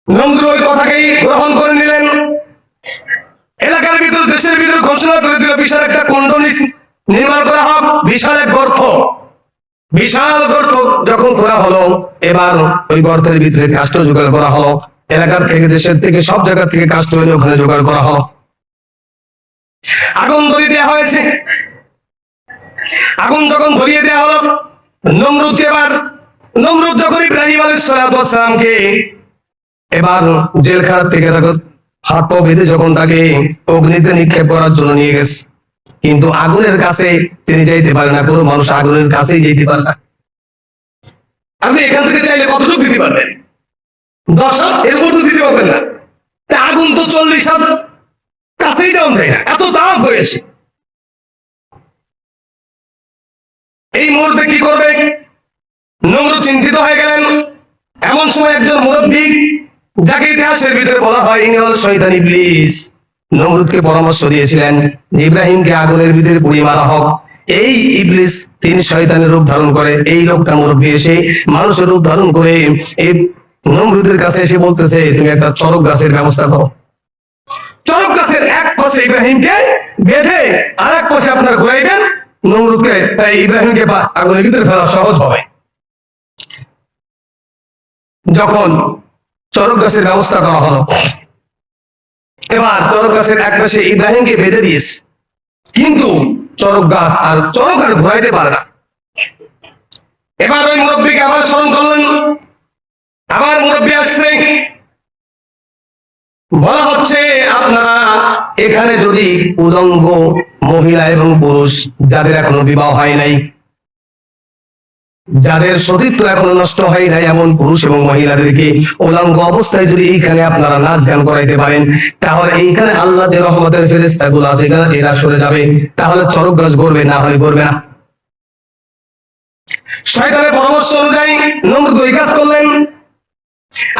S1: নমরুদ ওই কথাকেই গ্রহণ করে নিলেন। এলাকার ভিতরে, দেশের ভিতরে ঘোষণা করে দিল বিশাল একটা কুণ্ড নির্মাণ করা হোক, বিশাল এক গর্ত। বিশাল গর্ত যখন খোঁড়া হলো, এবার ওই গর্তের ভিতরে কাষ্ঠ জোগাড় করা হলো। এলাকার থেকে, দেশের থেকে, সব জায়গা থেকে কাষ্ঠ এনে ওখানে জোগাড় করা হলো। আগুন ধরিয়ে দেওয়া হয়েছে। আগুন যখন ধরিয়ে দেওয়া হলো, নমরুদ যখন ইব্রাহিম আলাইহিস সালামকে এবার জেলখানা থেকে হাত পা বেঁধে যখন তাকে অগ্নিতে নিক্ষেপ করার জন্য নিয়ে গেছে, কিন্তু আগুনের কাছে তিনি যাইতে পারে না। কোনো মানুষ আগুনের কাছেই যেতে পারে না। আপনি এখান থেকে চাইলে কতটুকু দিতে পারবেন? 10 হাত, এর মধ্যে দিতে পারবেন না। আগুন তো 40 হাত কাছেই দেওয়া যায় না, এত তাপ হয়েছে। এই মুহূর্তে কি করবে? নমরুদ চিন্তিত হয়ে গেলেন। এমন সময় একজন মুরব্বী, যাকে ইতিহাসের ভিতরে বলা হয় ইনি হল শয়তান ইবলিস, নমরুদকে পরামর্শ দিয়েছিলেন ইব্রাহিমকে আগুনের ভিতরে পুড়িয়ে মারা হোক। এই ইবলিস, তিনি শয়তানের রূপ ধারণ করে। এই লোকটা মুরব্বী এসে মানুষের রূপ ধারণ করে এই নমরুদের কাছে এসে বলতেছে তুমি একটা চরক গাছের ব্যবস্থা করো। চরক গাছের এক পাশে ইব্রাহিমকে বেঁধে আর এক পাশে আপনার ঘুরাইবেন, নমরুদকে ইব্রাহিমকে আগুনের ভিতরে ফেলা সহজ হবে। যখন চরক গাছের ব্যবস্থা করা হলো, এবার চরক গাছের এক পাশে ইব্রাহিমকে বেঁধে দিয়েছে, কিন্তু চরক গাছ আর চরক আর ঘুরাইতে পারে না। এবার ওই মুরব্বীকে আবার স্মরণ করলেন। আবার মুরব্বী আসছে, বলা হচ্ছে আপনারা এখানে যদি উলঙ্গ মহিলা এবং পুরুষ, যাদের এখনো বিবাহ হয় নাই, যাদের সতীত্ব এখনো নষ্ট হয় নাই, এমন পুরুষ এবং মহিলাদেরকে উলঙ্গ অবস্থায় যদি এইখানে আপনারা নাচ গান করাইতে পারেন, তাহলে এইখানে আল্লাহ যে রহমতের ফেরেশতা গুলো আছে এরা সরে যাবে, তাহলে চরক গাছ গড়বে, না হলে গড়বে না। শয়তানের পরামর্শ অনুযায়ী নমরুদ ওই কাজ করলেন।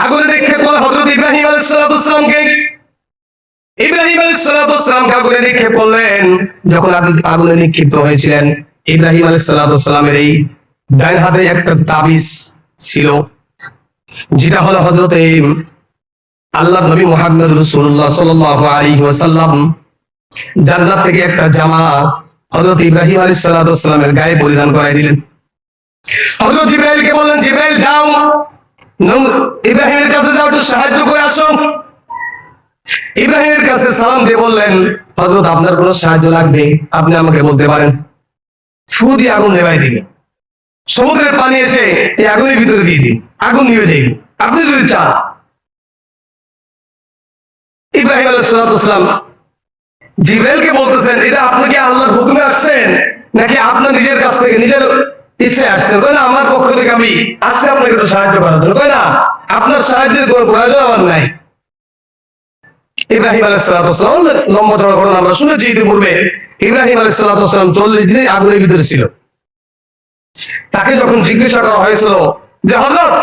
S1: আগুনে নিক্ষেপ করে হযরত ইব্রাহিম আলাইহিস সালামকে ইব্রাহিম আলাইহিস সালামকে আগুনে নিক্ষেপ করলেন। যখন আগুনে নিক্ষিপ্ত হয়েছিলেন, ইব্রাহিম আলাইহিস সালামের এই ডান হাতে একটা তাবিজ ছিল, যেটা হলো হযরতে আল্লাহর নবী মুহাম্মদ রাসূলুল্লাহ সাল্লাল্লাহু আলাইহি ওয়াসাল্লাম জান্নাত থেকে একটা জামা হযরত ইব্রাহিম আলাইহিস সালামের গায়ে পরিধান করাই দিলেন। হযরত জিবরাইলকে বললেন, জিবরাইল যাও, ইব্রাহিমের কাছে যাও, একটু সাহায্য করে আসো। ইব্রাহিমের কাছে সালাম দিয়ে বললেন, হযরত আপনার কোনো সাহায্য লাগবে আপনি আমাকে বলতে পারেন। ফু দিয়ে আগুন নেভাই দিবে, সমুদ্রের পানি এসে এই আগুনের ভিতরে দিয়ে দিন, আগুন নিভে যাইবে আপনি যদি চান। ইব্রাহিম আলাইহিস সালাম জিবরাইলকে বলতেছেন, এটা আপনি কি আল্লাহর হুকুমে আসছেন নাকি আপনার নিজের কাছ থেকে নিজের ইচ্ছে আসছেন? কই না, আমার পক্ষ থেকে আমি আসছি আপনাকে একটু সাহায্য করার জন্য। কই না, আপনার সাহায্যের কোনো প্রয়োজন আমার নাই। ইব্রাহিম আলাইহিস সালাম লম্বা চড়া ঘটনা আমরা শুনেছি ইতিপূর্বে। ইব্রাহিম আলাইহিস সালাম 40 দিন আগুনের ভিতরে ছিল। তাকে যখন জিজ্ঞাসা করা হয়েছিল যে হযরত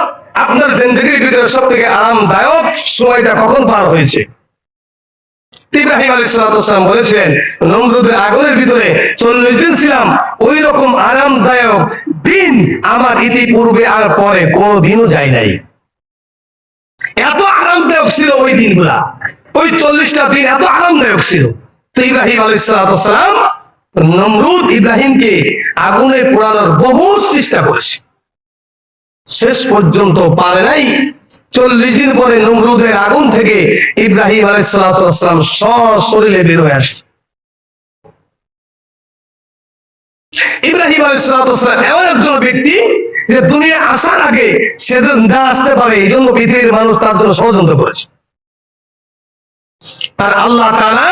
S1: আপনার জিন্দেগির ভিতরে সবথেকে আরামদায়ক সময়টা কখন পার হয়েছে, ইব্রাহিম আলাইহিস সালাম বলেছিলেন, নমরুদের আগুনের ভিতরে 40 দিন ছিলাম, ওই রকম আরামদায়ক দিন আমার ইতিপূর্বে আর পরে কোনোদিনও যায় নাই। এত আরামদায়ক ছিল ওই দিনগুলা, ওই 40টা দিন এত আরামদায়ক ছিল। তো ইব্রাহিম আলাইহিস সালাম নমরুদ ইব্রাহিমকে আগুনে পোড়ানোর বহু চেষ্টা করেছে, শেষ পর্যন্ত পারে নাই। 40 দিন পরে নমরুদের আগুন থেকে ইব্রাহিম আলাইহিস সালাম সশরীরে বের হয়ে আসছে। ইব্রাহিম আলাইহিস সালাম এমন একজন ব্যক্তি যে দুনিয়া আসার আগে সে না আসতে পারে, এই জন্য পৃথিবীর মানুষ তার জন্য ষড়যন্ত্র করেছে। আর আল্লাহ তাআলা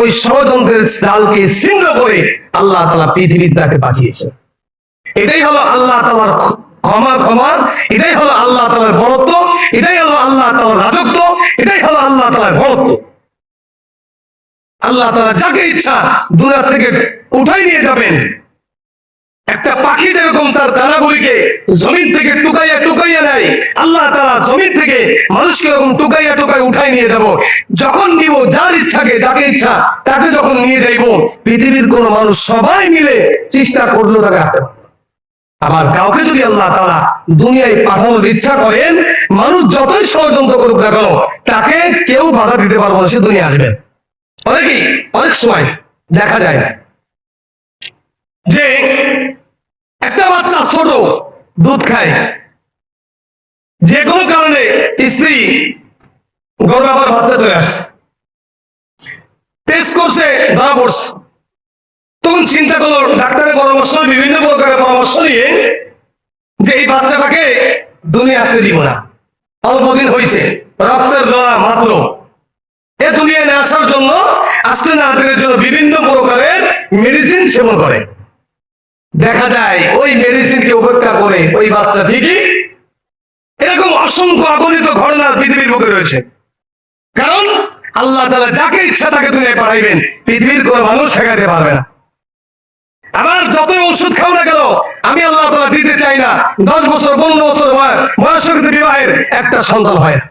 S1: ওই ষড়যন্ত্রের জালকে ছিন্ন করে আল্লাহ তাআলা পৃথিবীতে তাকে পাঠিয়েছে। এটাই হলো আল্লাহ তাআলার ক্ষমা, এটাই হলো আল্লাহ তাআলার বরত্ব, এটাই হলো আল্লাহ তাআলার রাজত্ব, এটাই হলো আল্লাহ তাআলার বরত্ব। আল্লাহ তাআলা যাকে ইচ্ছা দুনিয়া থেকে উঠাই নিয়ে যাবেন। একটা পাখি যেরকম তার দানাগুলিকে জমিন থেকে টুকাইয়া নেয়, আল্লাহ তাআলা জমিন থেকে মানুষকে এরকম টুকাইয়া উঠাই নিয়ে যাব। যখন নিব যার ইচ্ছাকে, যাকে ইচ্ছা তাকে যখন নিয়ে যাইব, পৃথিবীর কোন মানুষ সবাই মিলে চেষ্টা করলো তাকে আনতে পারবে। আবার কাউকে যদি আল্লাহ তাআলা দুনিয়ায় পাঠানোর ইচ্ছা করেন, মানুষ যতই ষড়যন্ত্র করুক না কেন, তাকে কেউ বাধা দিতে পারবে না, সে দুনিয়া আসবে। অনেক সময় দেখা যায় যে একটা বাচ্চা ছোট দুধ খায়, যে কোনো কারণে স্ত্রী গর্ভে আবার বাচ্চা চলে আসছে, টেস্ট করছে ধরা পড়ছে, তখন চিন্তা করলো ডাক্তারের পরামর্শ, বিভিন্ন প্রকারের পরামর্শ নিয়ে যে এই বাচ্চাটাকে দুনিয়া আসতে দিব না, অল্প দিন হয়েছে, রক্তের জ্বরা মাত্র, এ দুনিয়া না আসার জন্য, আসতে না দিনের জন্য বিভিন্ন প্রকারের মেডিসিন সেবন করে। দেখা যায় ওই মেডিসিনকে উপেক্ষা করে ওই বাচ্চা ঠিকই, এরকম অসংখ্য অগণিত ঘটনা পৃথিবীর বুকে রয়েছে। কারণ আল্লাহ তাআলা যাকে ইচ্ছা তাকে দুনিয়ায় পাঠাইবেন, পৃথিবীর কোন মানুষ ঠেকাতে পারবে না। আবার যতই ওষুধ খাও না কেন, আমি আল্লাহ তাআলা দিতে চাই না, 10 বছর 15 বছর বয়স হয়ে গেছে, বিবাহের একটা সন্তান হয় না।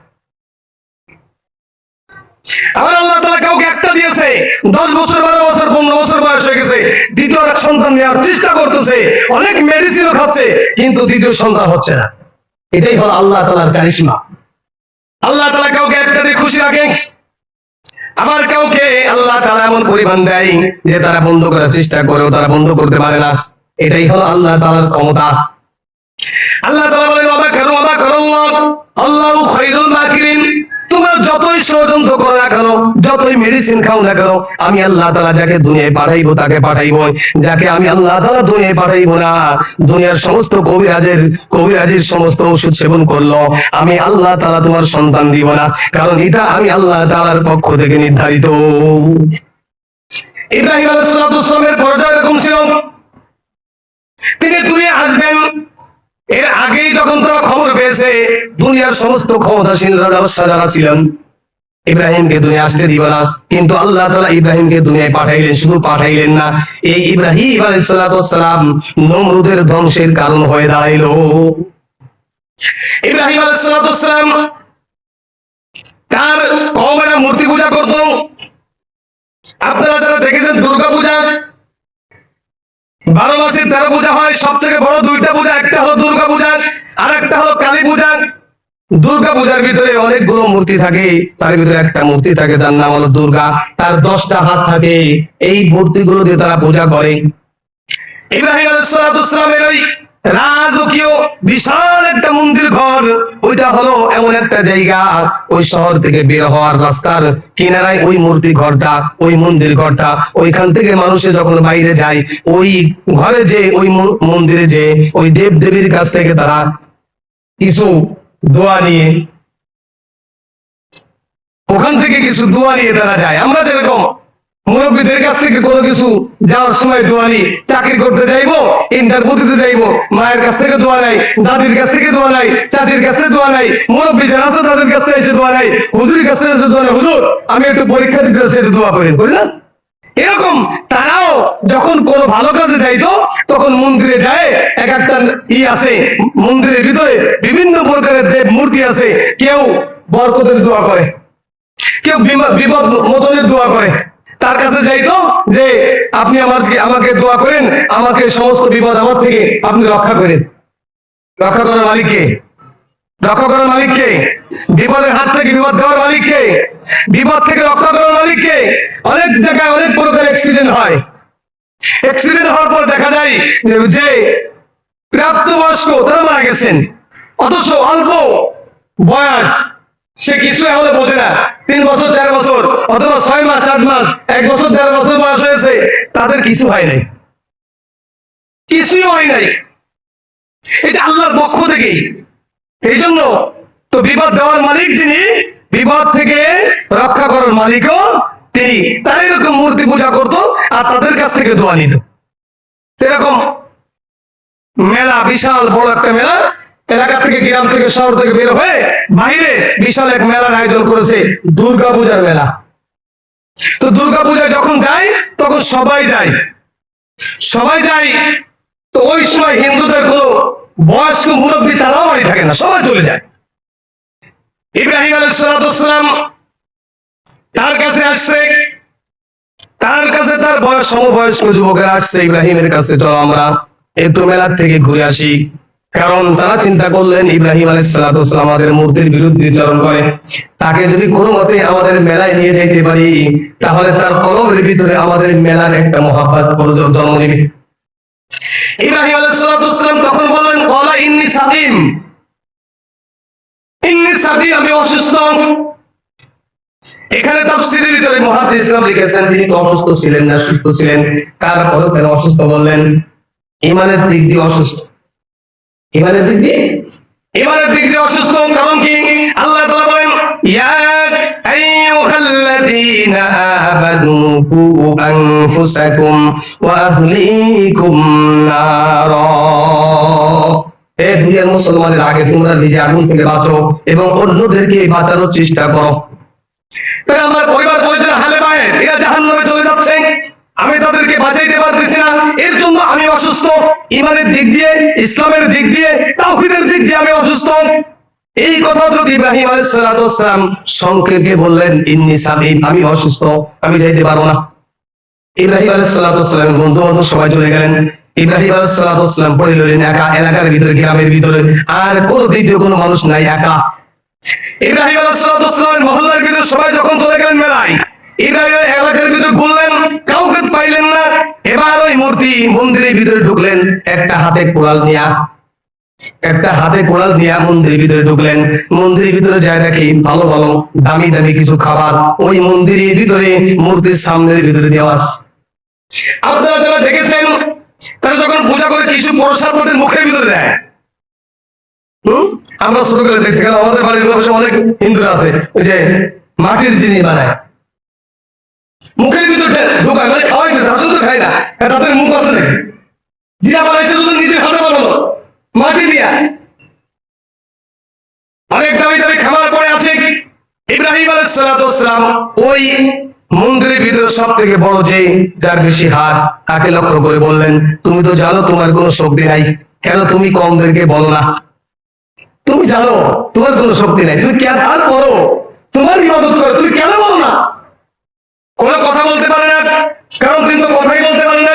S1: আবার আল্লাহ তাআলা কাউকে একটা দিয়েছে, 10 বছর 12 বছর 15 বছর বয়স হয়ে গেছে, দ্বিতীয় এক সন্তান নেওয়ার চেষ্টা করতেছে, অনেক মেডিসিনও খাচ্ছে, কিন্তু দ্বিতীয় সন্তান হচ্ছে না। এটাই হলো আল্লাহ তাআলার কারিশমা। আল্লাহ তাআলা কাউকে একটা দিয়ে খুশি রাখে, আবার কাউকে আল্লাহ তাআলা এমন পরিমাণ দেয় যে তারা বন্ধ করার চেষ্টা করেও তারা বন্ধ করতে পারে না। এটাই হলো আল্লাহ তাআলার ক্ষমতা। আল্লাহ তাআলা বলেন, আল্লাহু খায়রুল মাকিরিন। তোমরা যতই ষড়যন্ত্র করো না কেন, যতই মেডিসিন খাও না কেন, আমি আল্লাহ তাআলা যাকে দুনিয়ায় পাঠাইবো তাকে পাঠাইবো। যাকে আমি আল্লাহ তাআলা দুনিয়ায় পাঠাইবো না, দুনিয়ার সমস্ত কবিরাজের সমস্ত ওষুধ সেবন করলো, আমি আল্লাহ তাআলা তোমার সন্তান দিব না, কারণ এটা আমি আল্লাহ তাআলার পক্ষ থেকে নির্ধারিত। ইব্রাহিম আলাইহিস সালামের পর্যায় এরকম ছিল, তিনি দুনিয়া আসবেন। এর আগেই যখন তারা খবর পেয়েছে দুনিয়ার সমস্ত ক্ষমতাসীন রাজা যারা ছিলেন ইব্রাহিমকে দুনিয়া আসতে দিবে না, কিন্তু আল্লাহ তাআলা ইব্রাহিমকে দুনিয়ায় পাঠাইলেন। শুধু পাঠাইলেন না, এই ইব্রাহিম আলাইহিস সালাম নমরুদের ধ্বংসের কারণ হয়ে দাঁড়াইল। ইব্রাহিম আলাইহিস সালাম তার কওমেরা মূর্তি পূজা করত। আপনারা যারা দেখেছেন দুর্গা পূজা, 12 মাসে 13 পূজা হয়, সব থেকে বড় দুইটা পূজা, একটা হলো দুর্গা পূজা আর একটা হলো কালী পূজা। দুর্গা পূজার ভিতরে অনেকগুলো মূর্তি থাকে, তার ভিতরে একটা মূর্তি থাকে যার নাম হলো দুর্গা, তার 10টা হাত থাকে। এই মূর্তিগুলো দিয়ে তারা পূজা করে। ইব্রাহিম আলাইহিস সালামের ওই রাজকীয় বিশাল একটা মন্দির ঘর, ওইটা হলো এমন একটা জায়গা, ওই শহর থেকে বের হওয়ার রাস্তার কিনারায় ওই মূর্তি ঘরটা, ওই মন্দির ঘরটা। ওইখান থেকে মানুষে যখন বাইরে যায়, ওই ঘরে যে ওই মন্দিরে যে ওই দেব দেবীর কাছ থেকে তারা কিছু দোয়া নিয়ে, ওখান থেকে কিছু দোয়া নিয়ে তারা যায়। আমরা যেরকম মুরব্বীদের কাছ থেকে কোনো কিছু যাওয়ার সময় দোয়া নিই, চাকরি করতে যাইবো, ইন্টারভিউ দিতে যাইবো, মায়ের কাছ থেকে দোয়া নাই, দাদির কাছ থেকে দোয়া নাই, চাচির কাছ থেকে দোয়া নাই, মুরব্বী যারা আছে তাদের কাছ থেকে এসে দোয়া নাই, হুজুরের কাছ থেকে এসে দোয়া নাই, হুজুর আমি একটু পরীক্ষা দিতে চাই, একটু দোয়া করেন, করি না? এরকম তারাও যখন কোনো ভালো কাজে যাইতো তখন মন্দিরে যায়। এক একটা আছে মন্দিরের ভিতরে, বিভিন্ন প্রকারের দেব মূর্তি আছে। কেউ বরকতের দোয়া করে, কেউ বিপদ মোচনের দোয়া করে। তার কাছে যাইতো যে আপনি আমাকে দোয়া করেন, আমাকে সমস্ত বিপদ আমার থেকে আপনি রক্ষা করেন। রক্ষা করার মালিককে, রক্ষা করার মালিককে, বিপদের হাত থেকে বিপদ দেওয়ার মালিককে, বিপদ থেকে রক্ষা করার মালিককে। অনেক জায়গায় অনেক প্রকার অ্যাক্সিডেন্ট হয়। অ্যাক্সিডেন্ট হওয়ার পর দেখা যায় যে প্রাপ্তবয়স্ক তারা মারা গেছেন, অথচ অল্প বয়স, সে কিছু এমন বোঝে না, 3 বছর 4 বছর অথবা 6 মাস 8 মাস 1 বছর 1.5 বছর বয়স হয়েছে, তাদের কিছু হয় নাই, কিছুই হয় নাই। এটা আল্লাহর পক্ষ থেকেই। এই জন্য তো বিপদ দেওয়ার মালিক যিনি, বিপদ থেকে রক্ষা করার মালিকও তিনি। তারা এরকম মূর্তি পূজা করত আর তাদের কাছ থেকে দোয়া নিত। এরকম মেলা, বিশাল বড় একটা মেলা, এলাকা থেকে, গ্রাম থেকে, শহর থেকে বের হয়ে বাইরে বিশাল এক মেলার আয়োজন করেছে, দুর্গা পূজার মেলা। তো দুর্গা পূজায় যখন যায় তখন সবাই যায়, সবাই যায়। তো ওই সময় হিন্দুদের কোনো বয়স্ক মুরব্বী তারাও বাড়ি থাকে না, সবাই চলে যায়। ইব্রাহিম আলাইহিস সালাম তার কাছে আসছে, তার কাছে তার বয়স সমবয়স্ক যুবকেরা আসছে ইব্রাহিমের কাছে, চলো আমরা একটু মেলার থেকে ঘুরে আসি। কারণ তারা চিন্তা করলেন ইব্রাহিম আলাইহিস সালাম আমাদের মূর্তির বিরুদ্ধে চরণ করে, তাকে যদি কোনো মতে আমাদের মেলায় নিয়ে যাইতে পারি তাহলে তার কলবের ভিতরে আমাদের মেলার একটা মহাব্বত জন্ম নেবে। ইব্রাহিম আলাইহিস সালাম তখন বললেন, ক্বালা ইন্নী সাকিম, ইন্নী সাকিম, আমি অসুস্থ। এখানে তাফসীরের ভিতরে মুহাদ্দিস ইসলাম লিখেছেন তিনি তো অসুস্থ ছিলেন না, সুস্থ ছিলেন। তারপরও কেন অসুস্থ বললেন? ইমানের দিক দিয়ে অসুস্থ। ইমানের দিক দিয়ে, ইমানের দিক দিয়ে অসুস্থ। কারণ কি? আল্লাহ তাআলা বলেন, ইয়া আইয়ুহাল্লাযীনা আমানু কু আনফুসাকুম ওয়া আহলিকুম নারা। এ দুনিয়ার মুসলমানের আগে তোমরা নিজে আগুন থেকে বাঁচো এবং অন্যদেরকে বাঁচানোর চেষ্টা করো। তাই আমার পরিবার পরিজন হালে পায়, এরা জাহান্নামে চলে যাচ্ছে, আমি তাদেরকে বাঁচাইতে পারতেছি না, এর জন্য আমি অসুস্থ। ইমানের দিক দিয়ে, ইসলামের দিক দিয়ে, তাওহীদের দিক দিয়ে আমি অসুস্থ। এই কথা যদি ইব্রাহিম আলাইহিস সালাম সংক্ষেপে বললেন, ইন্নী সাকিম, আমি অসুস্থ, আমি যাইতে পারবো না। ইব্রাহিম আলাইহিস সালামের বন্ধু বান্ধব সবাই চলে গেলেন। ইব্রাহিম আলাইহিস সালাম পড়ে রইলেন একা, এলাকার ভিতরে, গ্রামের ভিতরে, আর কোনো দ্বিতীয় কোনো মানুষ নাই, একা। ইব্রাহিম আলাইহিস সালামের মহল্লার ভিতরে সবাই যখন চলে গেলেন মেলায়, ইব্রাহিম এলাকার ভিতরে ঘুরলেন, কাউকে পাইলেন না। এবার ওই মূর্তি মন্দিরের ভিতরে ঢুকলেন, একটা হাতে কোড়াল নিয়া, একটা হাতে কোড়াল নিয়ে মন্দিরের ভিতরে ঢুকলেন। মন্দিরের ভিতরে যায় দেখি ভালো ভালো দামি দামি কিছু খাবার ওই মন্দিরের ভিতরে মূর্তির সামনের ভিতরে দেওয়া আছে। আপনারা যারা দেখেছেন, তারা যখন পূজা করে কিছু প্রসাদ ওদের মুখের ভিতরে দেয়। আমরা ছোট করে দেখছি, কারণ আমাদের বাড়ির পাশে অনেক হিন্দুরা আছে, ওই যে মাটির জিনিস বানায়, মুখের ভিতরে ঢোকায়, মানে খাওয়াই দিচ্ছে, আসলে তো খায় না, তাদের মুখ আছে নাকি? জিরা বানাইছে নিজের হাতে বানানো, মাটি দিয়া। অনেক দামি দামি খাবার পরে আছে। ইব্রাহিম আলাইহিস সালাম ওই মন্দিরের ভিতরে সব থেকে বড় যে, যার বেশি হাত, তাকে লক্ষ্য করে বললেন, তুমি তো জানো তোমার কোনো শক্তি নাই, কেন তুমি কমদেরকে বলো না? তুমি জানো তোমার কোনো শক্তি নাই, তুমি কে? তারপরও তোমার ইবাদত করে, তুমি কেন বলো না? কোনো কথা বলতে পারে না, কারণ তিনি তো কথাই বলতে পারে না।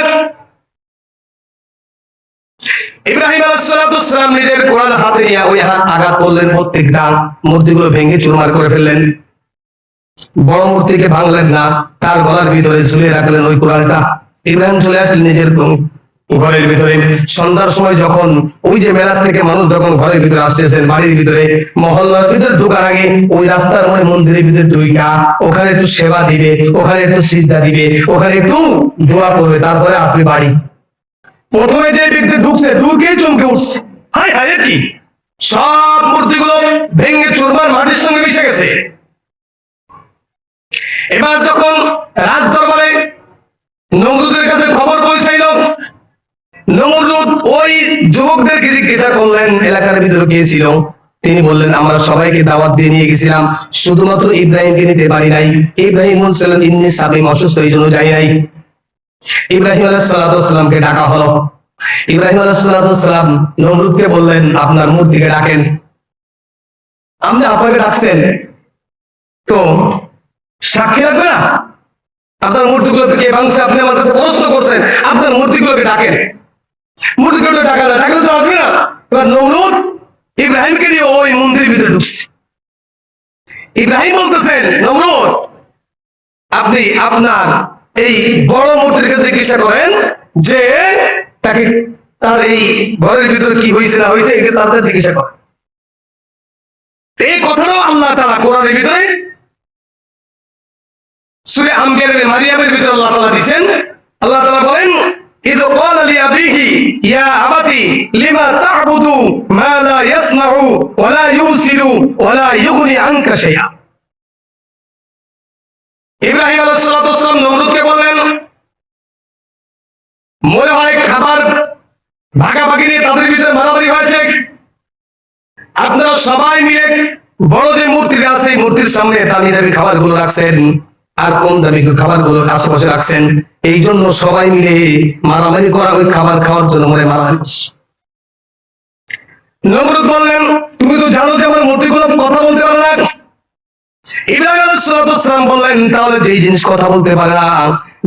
S1: ইব্রাহিম আলাইহিস সালাম নিজের কোরআন হাতে নিয়ে ওই হাত আঘাত করলেন, প্রত্যেকটা মূর্তিগুলো ভেঙে চুরমার করে ফেললেন। বড় মূর্তিকে ভাঙলেন না, তার গলার ভিতরে ঝুলিয়ে রাখলেন ওই কোরআনটা। ইব্রাহিম চলে আসলেন নিজের ঘরের ভিতরে। সন্ধ্যার সময় যখন ওই যে মেলার থেকে মানুষ যখন ঘরের ভিতরে আসতেছেন, বাড়ির ভিতরে মহল্লার ভিতরে ঢোকার আগে ওই রাস্তার মধ্যে মন্দিরের ভিতরে ঢুইকা ওখানে একটু সেবা দিবে, ওখানে একটু সিজদা দিবে, ওখানে একটু দোয়া করবে, তারপরে আসবে বাড়ি। প্রথমে যে ব্যক্তি ঢুকছে, ঢুকেই চমকে উঠছে, হায় হায় কি, সব মূর্তিগুলো ভেঙে চুরমার মাটির সঙ্গে মিশে গেছে। এবার যখন রাজ দরবারে নমরুদের কাছে খবর পৌঁছাইল, নমরুদ ওই যুবকদেরকে জিজ্ঞাসা করলেন এলাকার ভিতরে কে ছিল। তিনি বললেন আমরা সবাইকে দাওয়াত দিয়ে নিয়ে গেছিলাম, শুধুমাত্র ইব্রাহিমকে নিতে পারি নাই। ইব্রাহিম বলছিলেন ইন্নী সাকিম, অসুস্থ, এই জন্য যাই নাই। ইব্রাহিম আলাইহিস সালামকে ডাকা হলো। ইব্রাহিম আলাইহিস সালাম নমরুদকে বললেন আপনার মূর্তিকে ডাকেন। আপনি আপনাকে ডাকছেন তো সাক্ষী রাখবে না? আপনার মূর্তিগুলোকে কে ভাঙছে আপনি আমার কাছে প্রশ্ন করছেন, আপনার মূর্তিগুলোকে ডাকেন। মূর্তিগুলো ডাকা না, ডাকলে তো আসবে না। এবার নমরুদ ইব্রাহিমকে নিয়ে ওই মন্দিরের ভিতরে ঢুকছে। ইব্রাহিম বলতেছেন নমরুদ আপনি আপনার এই বড় মূর্তির কাছে জিজ্ঞাসা করেন যে তাকে তার এই ঘরের ভিতরে কি হয়েছে না হয়েছে, এটা তার কাছে জিজ্ঞাসা করেন। এই কথাটাও আল্লাহ তাআলা কোরআনের ভিতরে সূরা আম্বিয়ার মারিয়ামের ভিতরে আল্লাহ তাআলা দিবেন। আল্লাহ তাআলা বলেন ইয ক্বালা লিআবিহি ইয়া আবাতি লিমা তা'বুদু মা লা ইয়াসমাউ ওয়া লা ইউবসিরু ওয়া লা ইউগনি আনকা শাইআ। ইব্রাহিম আলাইহিস সালাম নমরুদকে বললেন মনে হয় খাবার ভাগাভাগি নিয়ে তাদের ভিতরে মারামারি হয়েছে, আপনারা সবাই মিলে বড় যে মূর্তিটা আছে এই মূর্তির সামনে দামি দামি খাবারগুলো রাখছেন আর কম দামি খাবারগুলো আশেপাশে রাখছেন, এই জন্য সবাই মিলে মারামারি করা, ওই খাবার খাওয়ার জন্য মনে মারামারি করছে। নমরুদ বললেন তুমি তো জানো যে আমার মূর্তিগুলো কথা বলতে পারে না। ইব্রাহিম আলাইহিস সালাম বললেন তাহলে যেই জিনিস কথা বলতে পারে না,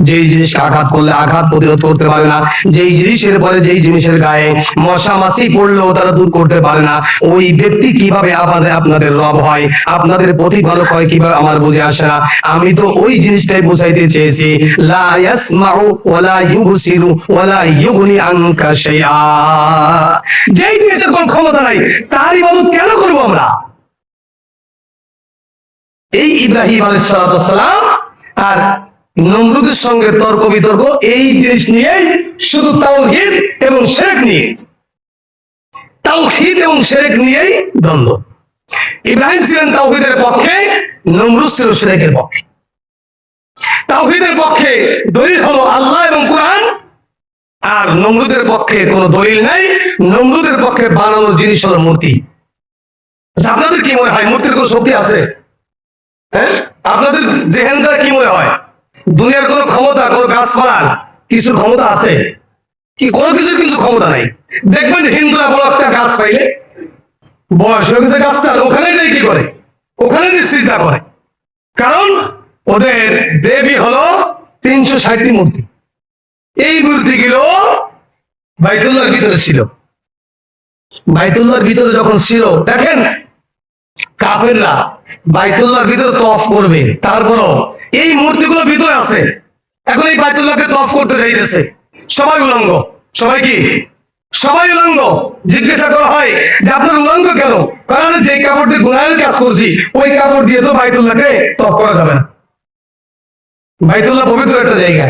S1: যেই জিনিস আঘাত করলে আঘাত প্রতিরোধ করতে পারে না, যেই জিনিসের পরে যেই জিনিসের গায়ে মশা মাছি পড়লেও তারা দূর করতে পারে না, ওই ব্যক্তি কিভাবে আপনাদের রব হয়, আপনাদের প্রতিপালক হয় কিভাবে আমার বুঝে আসে না। আমি তো ওই জিনিসটাই বুঝাইতে চেয়েছি, লা ইয়াসমাউ ওয়া লা ইউবসিরু ওয়া লা ইউগনি আনকা শাইআ। যেই জিনিসের কোনো ক্ষমতা নাই তার ইবাদত কেন করব আমরা? এই ইব্রাহিম আলাইহিস সালাম আর নমরুদের সঙ্গে তর্ক বিতর্ক এই জিনিস নিয়ে, শুধু তাওহীদ এবং শিরক নিয়ে, তাওহীদ এবং শিরক নিয়েই দ্বন্দ্ব। ইব্রাহিম ছিলেন তাওহীদের পক্ষে, নমরুদ ছিল শিরকের পক্ষে। তাওহীদের পক্ষে দলিল হলো আল্লাহ এবং কোরআন, আর নমরুদের পক্ষে কোনো দলিল নাই। নমরুদের পক্ষে বানানো জিনিস হলো মূর্তি। আপনাদের কি মনে হয় মূর্তির কোনো শক্তি আছে? হ্যাঁ, আপনাদের জেহেন দ্বারা কি মনে হয় দুনিয়ার কোনো ক্ষমতা, কোনো গাছপালার কিছুর ক্ষমতা আছে কি? কোনো কিছুর কিছু ক্ষমতা নাই। দেখবেন হিন্দুরা বড় একটা গাছ পাইলে বয়স হয়ে গেছে গাছটার, ওখানে যাই কি করে, ওখানে যে সিজদা করে, কারণ ওদের দেবী হলো 360টি মূর্তি। এই মূর্তিগুলো বাইতুল্লাহর ভিতরে ছিল। বাইতুল্লাহর ভিতরে যখন ছিল, দেখেন কাফেররা বাইতুল্লাহর ভিতরে তওয়াফ করবে, তারপরও এই মূর্তিগুলো ভিতরে আছে। এখন এই বাইতুল্লাহকে তওয়াফ করতে চাইতেছে, সবাই উলঙ্গ। সবাই কি? সবাই উলঙ্গ। জিজ্ঞাসা করা হয় যে আপনার উলঙ্গ কেন? কারণ যে কাপড় দিয়ে গুনাহের কাজ করছি ওই কাপড় দিয়ে তো বাইতুল্লাহকে তওয়াফ করা যাবে না। বাইতুল্লাহ পবিত্র একটা জায়গা,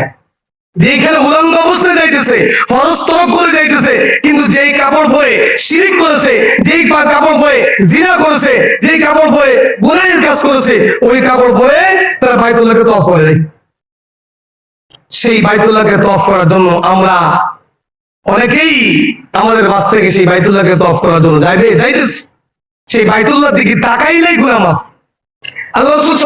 S1: যেখানে উলঙ্গ অবস্থায় যাইতেছে, ফরজ তরক করে যাইতেছে, কিন্তু যেই কাপড় পরে শিরিক করেছে, যেই কাপড় পরে জিনা করেছে, যেই কাপড় পরে গুনাহের কাজ করেছে, ওই কাপড় পরে তারা বাইতুল্লাহকে তওয়াফ করে দেয়। সেই বাইতুল্লাহকে তওয়াফ করার জন্য আমরা অনেকেই আমাদের বাস থেকে সেই বাইতুল্লাহকে তওয়াফ করার জন্য যাইতেছে। সেই বাইতুল্লাহর দিকে তাকাইলেই গুনাহ মাফ। আল্লাহ রাসূল